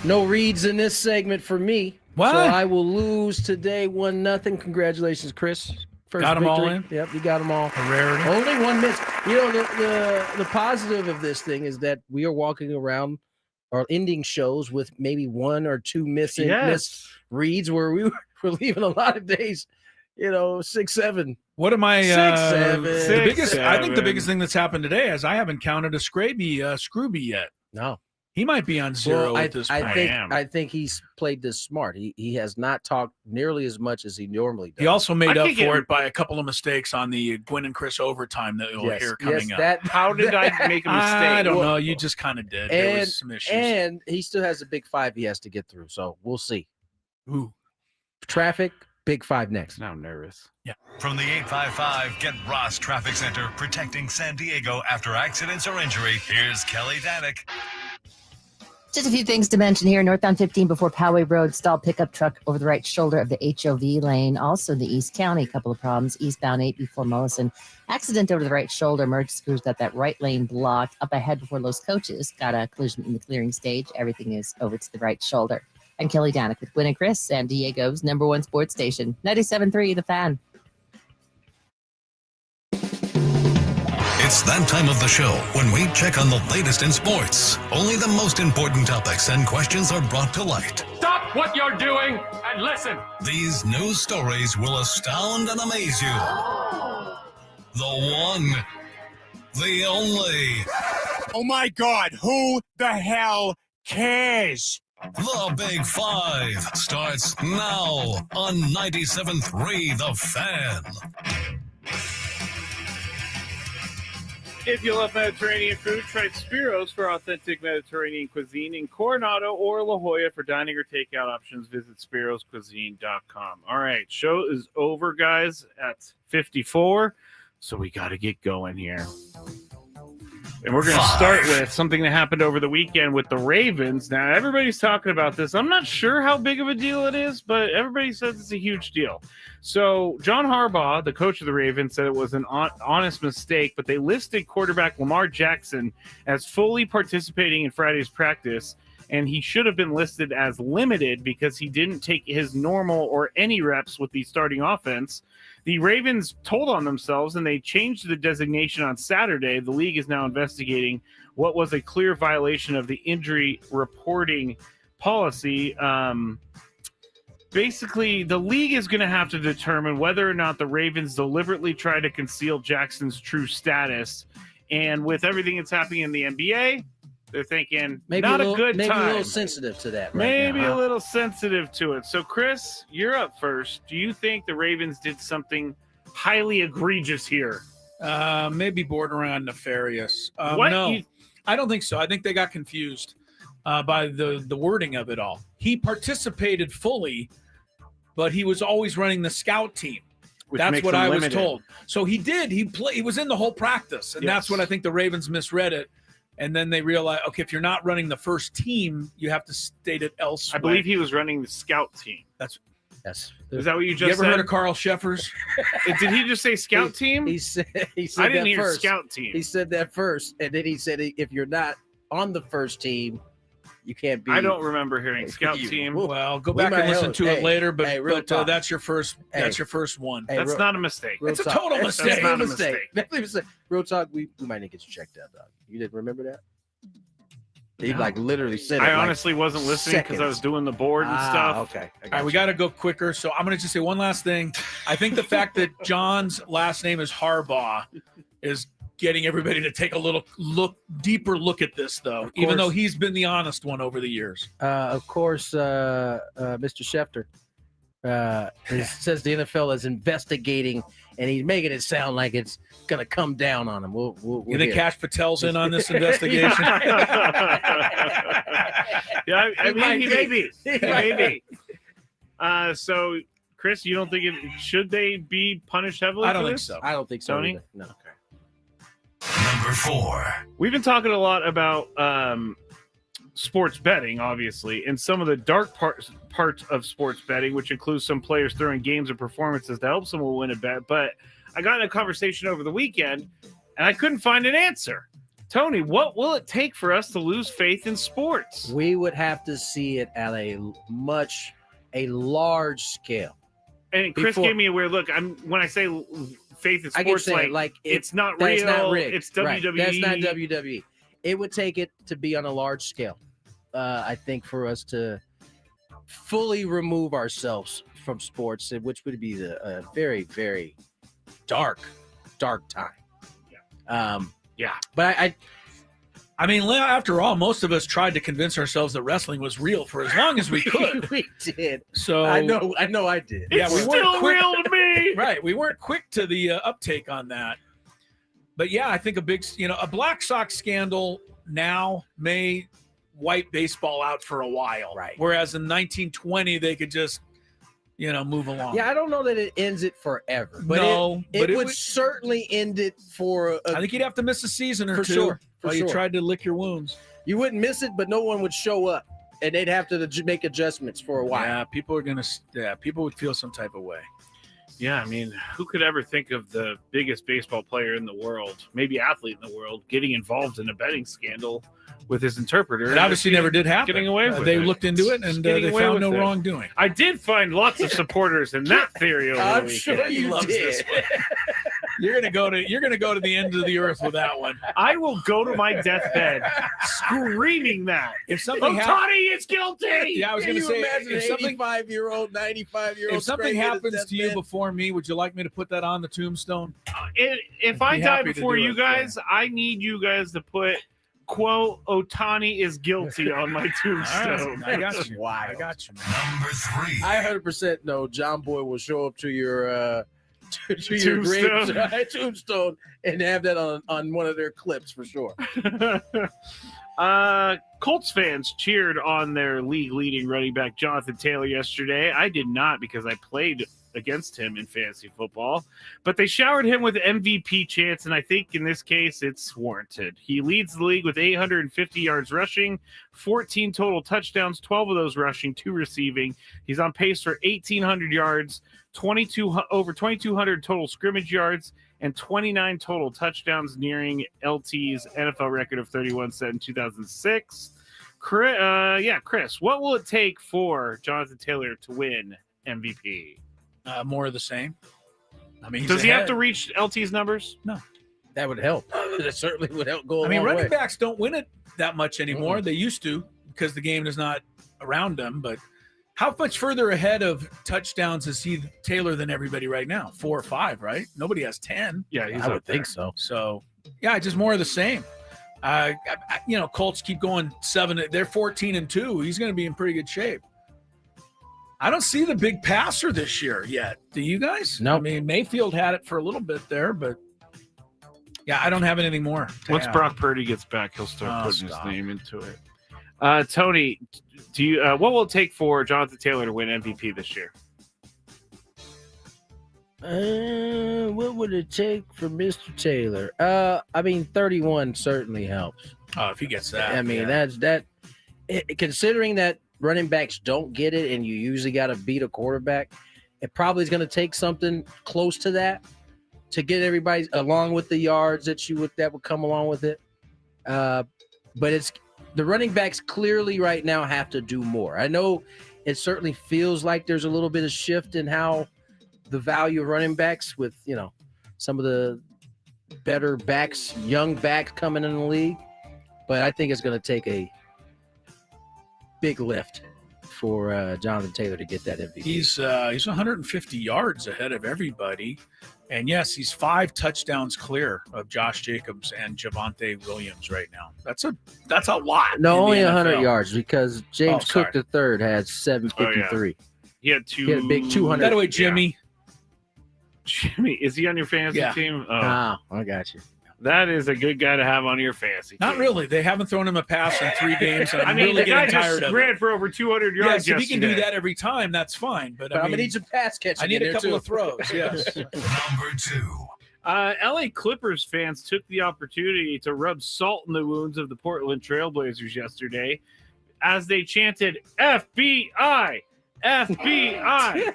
No reads in this segment for me. What? So I will lose today 1-0. Congratulations, Chris. First got them victory. all in? Yep, you got them all. A rarity. Only one miss. You know, the positive of this thing is that we are walking around or ending shows with maybe 1 or 2 missed reads where we were leaving a lot of days, 6, 7. What am I? 6, 7. The biggest. I think the biggest thing that's happened today is I haven't counted a Scraby yet. No. He might be on 0 Well, at this point. I think he's played this smart. He has not talked nearly as much as he normally does. He also made up for it by a couple of mistakes on the Gwynn and Chris overtime that you'll hear coming up. How did I make a mistake? I don't know. You just kind of did. There was some issues. And he still has a Big Five he has to get through. So we'll see. Ooh. Traffic, Big Five next. Now I'm nervous. Yeah. From the 855 Get Ross Traffic Center, protecting San Diego after accidents or injury, here's Kelly Danick. Just a few things to mention here. Northbound 15 before Poway Road, stalled pickup truck over the right shoulder of the HOV lane. Also in the East County, a couple of problems. Eastbound 8 before Mollison. Accident over the right shoulder. Emergency crews got that right lane blocked. Up ahead before Los Coaches. Got a collision in the clearing stage. Everything is over to the right shoulder. And Kelly Danick with Gwynn and Chris, San Diego's #1 sports station. 97.3 The Fan. It's that time of the show when we check on the latest in sports. Only the most important topics and questions are brought to light. Stop what you're doing and listen. These news stories will astound and amaze you. The one, the only. Oh my God, who the hell cares? The Big Five starts now on 97.3 The Fan. If you love Mediterranean food, try Spiro's for authentic Mediterranean cuisine in Coronado or La Jolla. For dining or takeout options, visit spiroscuisine.com. All right, show is over, guys, at 54, so we got to get going here. And we're going to start with something that happened over the weekend with the Ravens. Now, everybody's talking about this. I'm not sure how big of a deal it is, but everybody says it's a huge deal. So John Harbaugh, the coach of the Ravens, said it was an honest mistake, but they listed quarterback Lamar Jackson as fully participating in Friday's practice, and he should have been listed as limited because he didn't take his normal or any reps with the starting offense. The Ravens told on themselves, and they changed the designation on Saturday. The league is now investigating what was a clear violation of the injury reporting policy. Basically, the league is going to have to determine whether or not the Ravens deliberately try to conceal Jackson's true status. And with everything that's happening in the NBA, they're thinking maybe not a good time. Maybe a little sensitive to that. Maybe a little sensitive to it. So, Chris, you're up first. Do you think the Ravens did something highly egregious here? Maybe borderline nefarious. What? No, I don't think so. I think they got confused by the wording of it all. He participated fully, but he was always running the scout team. That's what I was told. So he did. He was in the whole practice, and that's what I think the Ravens misread it. And then they realized, okay, if you're not running the first team, you have to state it elsewhere. I believe he was running the scout team. Yes. Is that what you just said? You ever heard of Carl Sheffers? Did he just say scout team? He said I didn't that hear first. Scout team. He said that first, and then he said if you're not on the first team, you can't be. I don't remember hearing scout team. Well, go back and listen to it later, but that's your first. That's your first one. That's not a mistake. It's a total mistake. That's not a mistake. Definitely a mistake. Real talk. We might need to get you checked out, dog. You didn't remember that? He literally said it. I honestly wasn't listening because I was doing the board and stuff. Okay. All right, we got to go quicker. So I'm going to just say one last thing. I think the fact that John's last name is Harbaugh is getting everybody to take a deeper look at this, though, even though he's been the honest one over the years. Of course, Mr. Schefter says the NFL is investigating, and he's making it sound like it's going to come down on him. You think Cash Patel's in on this investigation? Yeah, I mean, he may be. He may be. So, Chris, you don't think should they be punished heavily? I don't think so. I don't think so. Tony? No. Number 4. We've been talking a lot about sports betting, obviously, and some of the dark parts of sports betting, which includes some players throwing games or performances to help someone win a bet. But I got in a conversation over the weekend, and I couldn't find an answer. Tony, what will it take for us to lose faith in sports? We would have to see it at a large scale. And Chris gave me a weird look. When I say faith in sports, it's not real. It's not rigged. It's WWE. Right. That's not WWE. It would take it to be on a large scale. I think for us to fully remove ourselves from sports, which would be a very, very dark time. Yeah. But I mean, after all, most of us tried to convince ourselves that wrestling was real for as long as we could. We did. So I know I did. Yeah, it's still real to me. Right. We weren't quick to the uptake on that. But yeah, I think a Black Sox scandal now may wipe baseball out for a while. Right. Whereas in 1920, they could just, move along. Yeah, I don't know that it ends it forever. But it would certainly end it for I think you'd have to miss a season or for two sure. while you tried to lick your wounds. You wouldn't miss it, but no one would show up, and they'd have to make adjustments for a while. Yeah, people would feel some type of way. Yeah, I mean, who could ever think of the biggest baseball player in the world, maybe athlete in the world, getting involved in a betting scandal with his interpreter? It obviously never did happen. Getting away with they it. looked into it, and they found no wrongdoing. I did find lots of supporters in that theory over the I'm weekend. sure you did. You're gonna go to the end of the earth with that one. I will go to my deathbed screaming that if something Ohtani is guilty. Yeah, I was going to say, imagine if something 85-year-old, 95-year-old. If something happens to you before me, would you like me to put that on the tombstone? If I die before you guys, I need you guys to put quote Ohtani is guilty on my tombstone. I got you. Wow. I got you, man. Number 3. I 100% know John Boy will show up to your to your grave tombstone and have that on one of their clips for sure. Colts fans cheered on their league leading running back Jonathan Taylor yesterday. I did not because I played against him in fantasy football, but they showered him with MVP chants, and I think in this case it's warranted. He leads the league with 850 yards rushing, 14 total touchdowns, 12 of those rushing, 2 receiving. He's on pace for 1,800 yards, over 2,200 total scrimmage yards, and 29 total touchdowns, nearing LT's NFL record of 31 set in 2006. Chris, what will it take for Jonathan Taylor to win MVP? More of the same. I mean, does he have to reach LT's numbers? No. That would help. That certainly would help go. Running backs don't win it that much anymore. They used to because the game is not around them. But how much further ahead of touchdowns is Taylor than everybody right now? 4 or 5, right? Nobody has 10. Yeah, I would think so. So, yeah, just more of the same. Colts keep going 7. They're 14-2. He's going to be in pretty good shape. I don't see the big passer this year yet. Do you guys? No. I mean, Mayfield had it for a little bit there, but yeah, I don't have anything more. Once Brock Purdy gets back, he'll start putting his name into it. Tony, do you? What will it take for Jonathan Taylor to win MVP this year? What would it take for Mr. Taylor? 31 certainly helps. Oh, if he gets that. I mean, that's that. Considering that running backs don't get it, and you usually got to beat a quarterback, it probably is going to take something close to that to get everybody along with the yards that would come along with it. But it's the running backs clearly right now have to do more. I know it certainly feels like there's a little bit of shift in how the value of running backs with some of the better backs, young backs coming in the league, but I think it's going to take a big lift for Jonathan Taylor to get that MVP. He's 150 yards ahead of everybody, and yes, he's 5 touchdowns clear of Josh Jacobs and Javonte Williams right now. That's a lot. No, only 100 yards because James Cook III had 753. He had 2. He had a big 200. By the way, Jimmy. Jimmy, is he on your fantasy team? Oh, I got you. That is a good guy to have on your fantasy team. Not really. They haven't thrown him a pass in 3 games. And I'm really getting tired of it. The guy just ran for over 200 yards. Yes, if he can do that every time, that's fine. But I'm gonna need some pass catching. I need a couple of throws. Yes. Number 2. LA Clippers fans took the opportunity to rub salt in the wounds of the Portland Trailblazers yesterday as they chanted FBI. FBI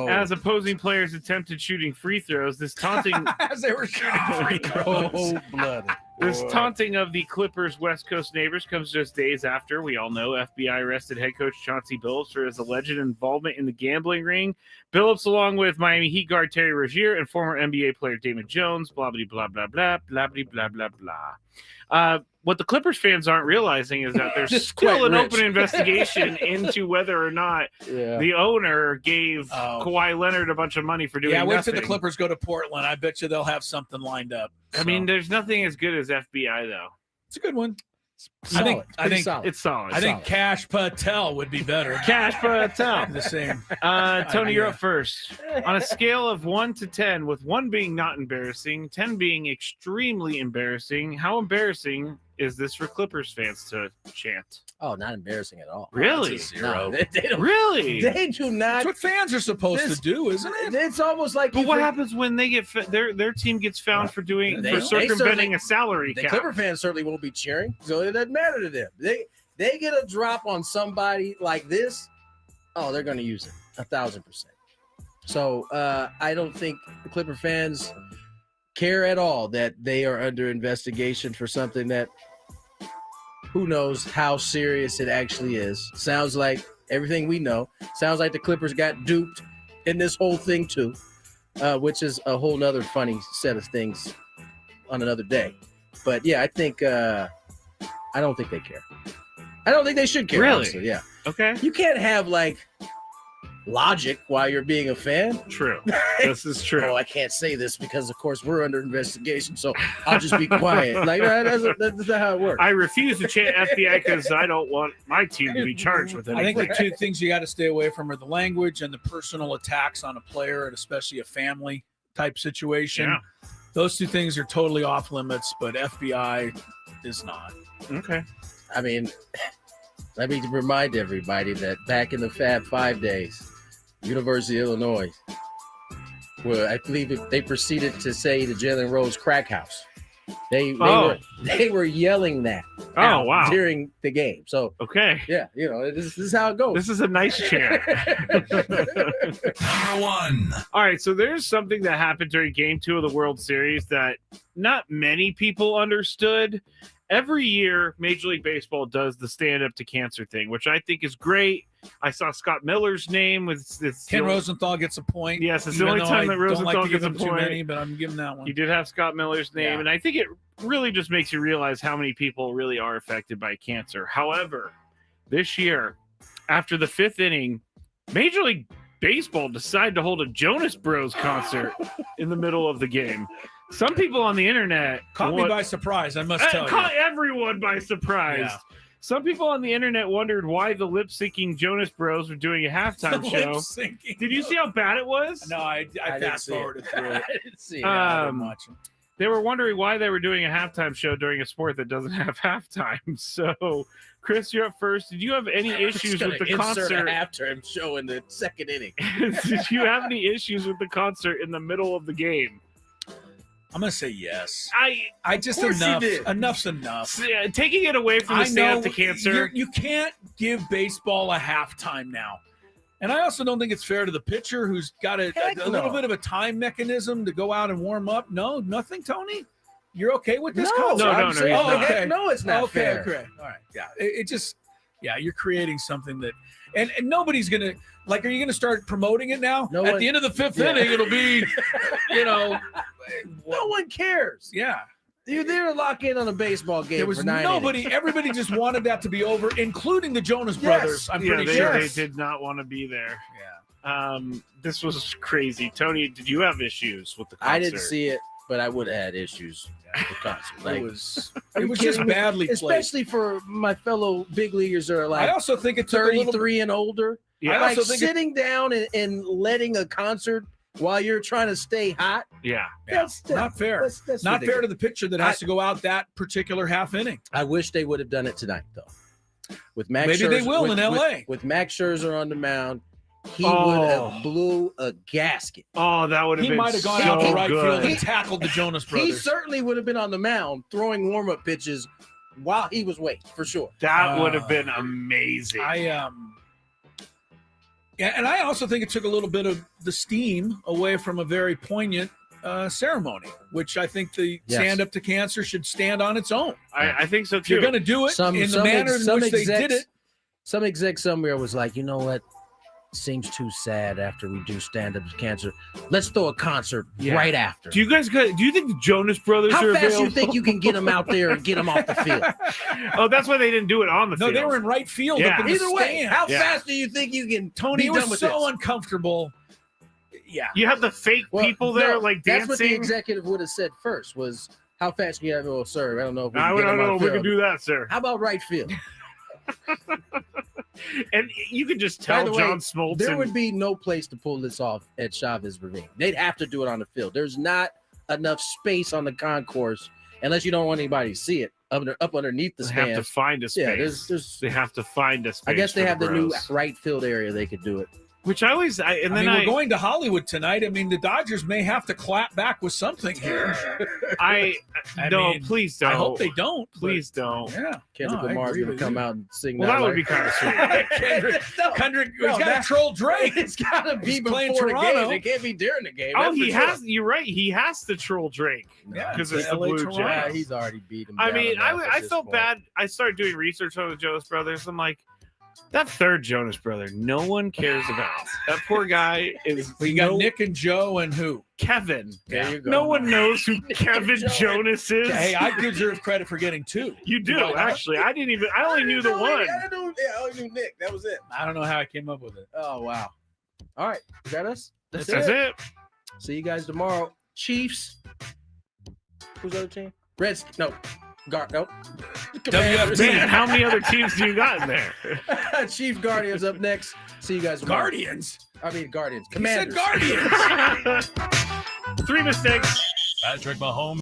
as opposing players attempted shooting free throws. This taunting as they were shooting free throws. Oh, bloody. This taunting of the Clippers' West Coast neighbors comes just days after, we all know, FBI arrested head coach Chauncey Billups for his alleged involvement in the gambling ring. Billups, along with Miami Heat guard Terry Rozier and former NBA player Damon Jones, blah, blah, blah, blah, blah, blah, blah, blah, blah. What the Clippers fans aren't realizing is that there's still an open investigation into whether or not the owner gave Kawhi Leonard a bunch of money for doing nothing. Yeah, wait till the Clippers go to Portland. I bet you they'll have something lined up. I mean, there's nothing as good as FBI, though. It's a good one. Solid. I think solid. It's solid. I think Cash Patel would be better. Cash Patel. The same. Tony, you're up first. On a scale of 1 to 10, with 1 being not embarrassing, 10 being extremely embarrassing, how embarrassing is this for Clippers fans to chant? Oh, not embarrassing at all. Really? It's a 0. No, they don't, Really? They do not. That's what fans are supposed to do, isn't it? It's almost like. But what happens when they get their team gets found for circumventing a salary the cap? Clipper fans certainly won't be cheering, so it doesn't matter to them. They get a drop on somebody like this. Oh, they're going to use it 1,000%. So I don't think the Clipper fans care at all that they are under investigation for something that who knows how serious it actually is. Sounds like everything we know. Sounds like the Clippers got duped in this whole thing too, which is a whole nother funny set of things on another day. But yeah, I think I don't think they care. I don't think they should care. Really? Honestly. Yeah. Okay. You can't have like logic while you're being a fan. True. This is true. Oh, I can't say this because, of course, we're under investigation, so I'll just be quiet. Like that's not how it works. I refuse to chant FBI because I don't want my team to be charged with it. I think the two things you got to stay away from are the language and the personal attacks on a player, and especially a family type situation. Yeah. Those two things are totally off limits, but FBI is not. Okay. I mean, let me remind everybody that back in the Fab 5 days, University of Illinois, where I believe they proceeded to say the Jalen Rose crack house. They were yelling that out during the game. So okay, yeah, you know this is how it goes. This is a nice chant. Number 1. All right, so there's something that happened during Game 2 of the World Series that not many people understood. Every year, Major League Baseball does the Stand Up to Cancer thing, which I think is great. I saw Scott Miller's name with this. Ken Rosenthal gets a point. Yes, it's the only time that Rosenthal gets a point. Too many, but I'm giving that one. You did have Scott Miller's name, and I think it really just makes you realize how many people really are affected by cancer. However, this year, after the 5th inning, Major League Baseball decided to hold a Jonas Bros concert in the middle of the game. Some people on the internet caught me by surprise, I must tell you. Caught everyone by surprise. Yeah. Some people on the internet wondered why the lip-syncing Jonas Bros were doing a halftime show. Did you see how bad it was? No, I fast-forwarded through it. I didn't see it. I didn't watch it. They were wondering why they were doing a halftime show during a sport that doesn't have halftime. So, Chris, you're up first. Did you have any issues with the concert? Insert a halftime show in the 2nd inning. Did you have any issues with the concert in the middle of the game? I'm gonna say yes. I just enough's enough. Yeah, taking it away from the Stand Up to Cancer. You can't give baseball a halftime now. And I also don't think it's fair to the pitcher who's got a little bit of a time mechanism to go out and warm up. No, nothing, Tony? You're okay with this? No. Okay. No, it's not fair. Okay. All right. Yeah. It just, you're creating something that, and nobody's going to, like, are you going to start promoting it now? At the end of the 5th inning, it'll be, no one cares. Yeah. You're there to lock in on a baseball game. There was for 9 nobody. innings. Everybody just wanted that to be over, including the Jonas Brothers. I'm pretty sure they did not want to be there. Yeah. This was crazy. Tony, did you have issues with the concert? I didn't see it, but I would have had issues with the concert. Like, it was just badly played. Especially for my fellow big leaguers that are like I also think it took 33 and older. Yeah. Like sitting down and letting a concert while you're trying to stay hot. Yeah. That's not fair. That's not ridiculous. fair to the pitcher that has to go out that particular half inning. I wish they would have done it tonight, though. With Max Maybe Scherzer, they will in LA. With Max Scherzer on the mound, he would have blew a gasket. Oh, that would have been He might have gone out to right field and tackled the Jonas Brothers. He certainly would have been on the mound throwing warm-up pitches while he was waiting, for sure. That would have been amazing. Yeah, and I also think it took a little bit of the steam away from a very poignant ceremony, which I think the Stand Up to Cancer should stand on its own. I think so If too. you're going to do it in the manner in which they did it. Some exec somewhere was like, you know what? Seems too sad after we do Stand Up to Cancer. Let's throw a concert right after. Do you think the Jonas Brothers How are fast available? you think you can get them out there and get them off the field? Oh, that's why they didn't do it on the field. No, they were in right field. Yeah. Up in the Either way, stand. how fast do you think you can Tony be was done with so this? uncomfortable. Yeah. You have the fake people there, like dancing. That's what the executive would have said first was, how fast can you have, oh, sir, I don't know if we I can get don't them know on if we field. can do that, sir. How about right field? And you could just By tell the way, John Smoltz. there would be no place to pull this off at Chavez Ravine. They'd have to do it on the field. There's not enough space on the concourse unless you don't want anybody to see it up underneath the They stands. have to find a space. Yeah, there's they have to find a space. I guess they for have the new bros. right field area. They could do it. Which I always, We're going to Hollywood tonight. I mean, the Dodgers may have to clap back with something here. Please don't. I hope they don't. Please don't. Yeah. Kendrick Lamar's going to come out and sing Well, that would be kind of sweet. Kendrick, he's got to troll Drake. It's got to be playing before the Toronto. game. It can't be during the game. Oh, That's he for sure. has. You're right. He has to troll Drake. Yeah, because it's it's the LA Blue Toronto. Yeah, Jays. he's already beat him. I down mean, enough at I this felt point. bad. I started doing research on the Jonas Brothers. I'm like, that third Jonas brother, no one cares about. That poor guy is. We got Nick and Joe and who? Kevin. There you go. No one knows who Kevin Jonas is. Hey, I deserve credit for getting two. You do, actually. I didn't even. I only knew the one. I only knew Nick. That was it. I don't know how I came up with it. Oh, wow. All right. Is that us? That's it. See you guys tomorrow. Chiefs. Who's the other team? Reds. No. Nope. WFT. Man, how many other teams do you got in there? Chief Guardians up next. See you guys tomorrow. Guardians. Guardians. He said Commanders. Guardians. 3 mistakes. Patrick Mahomes.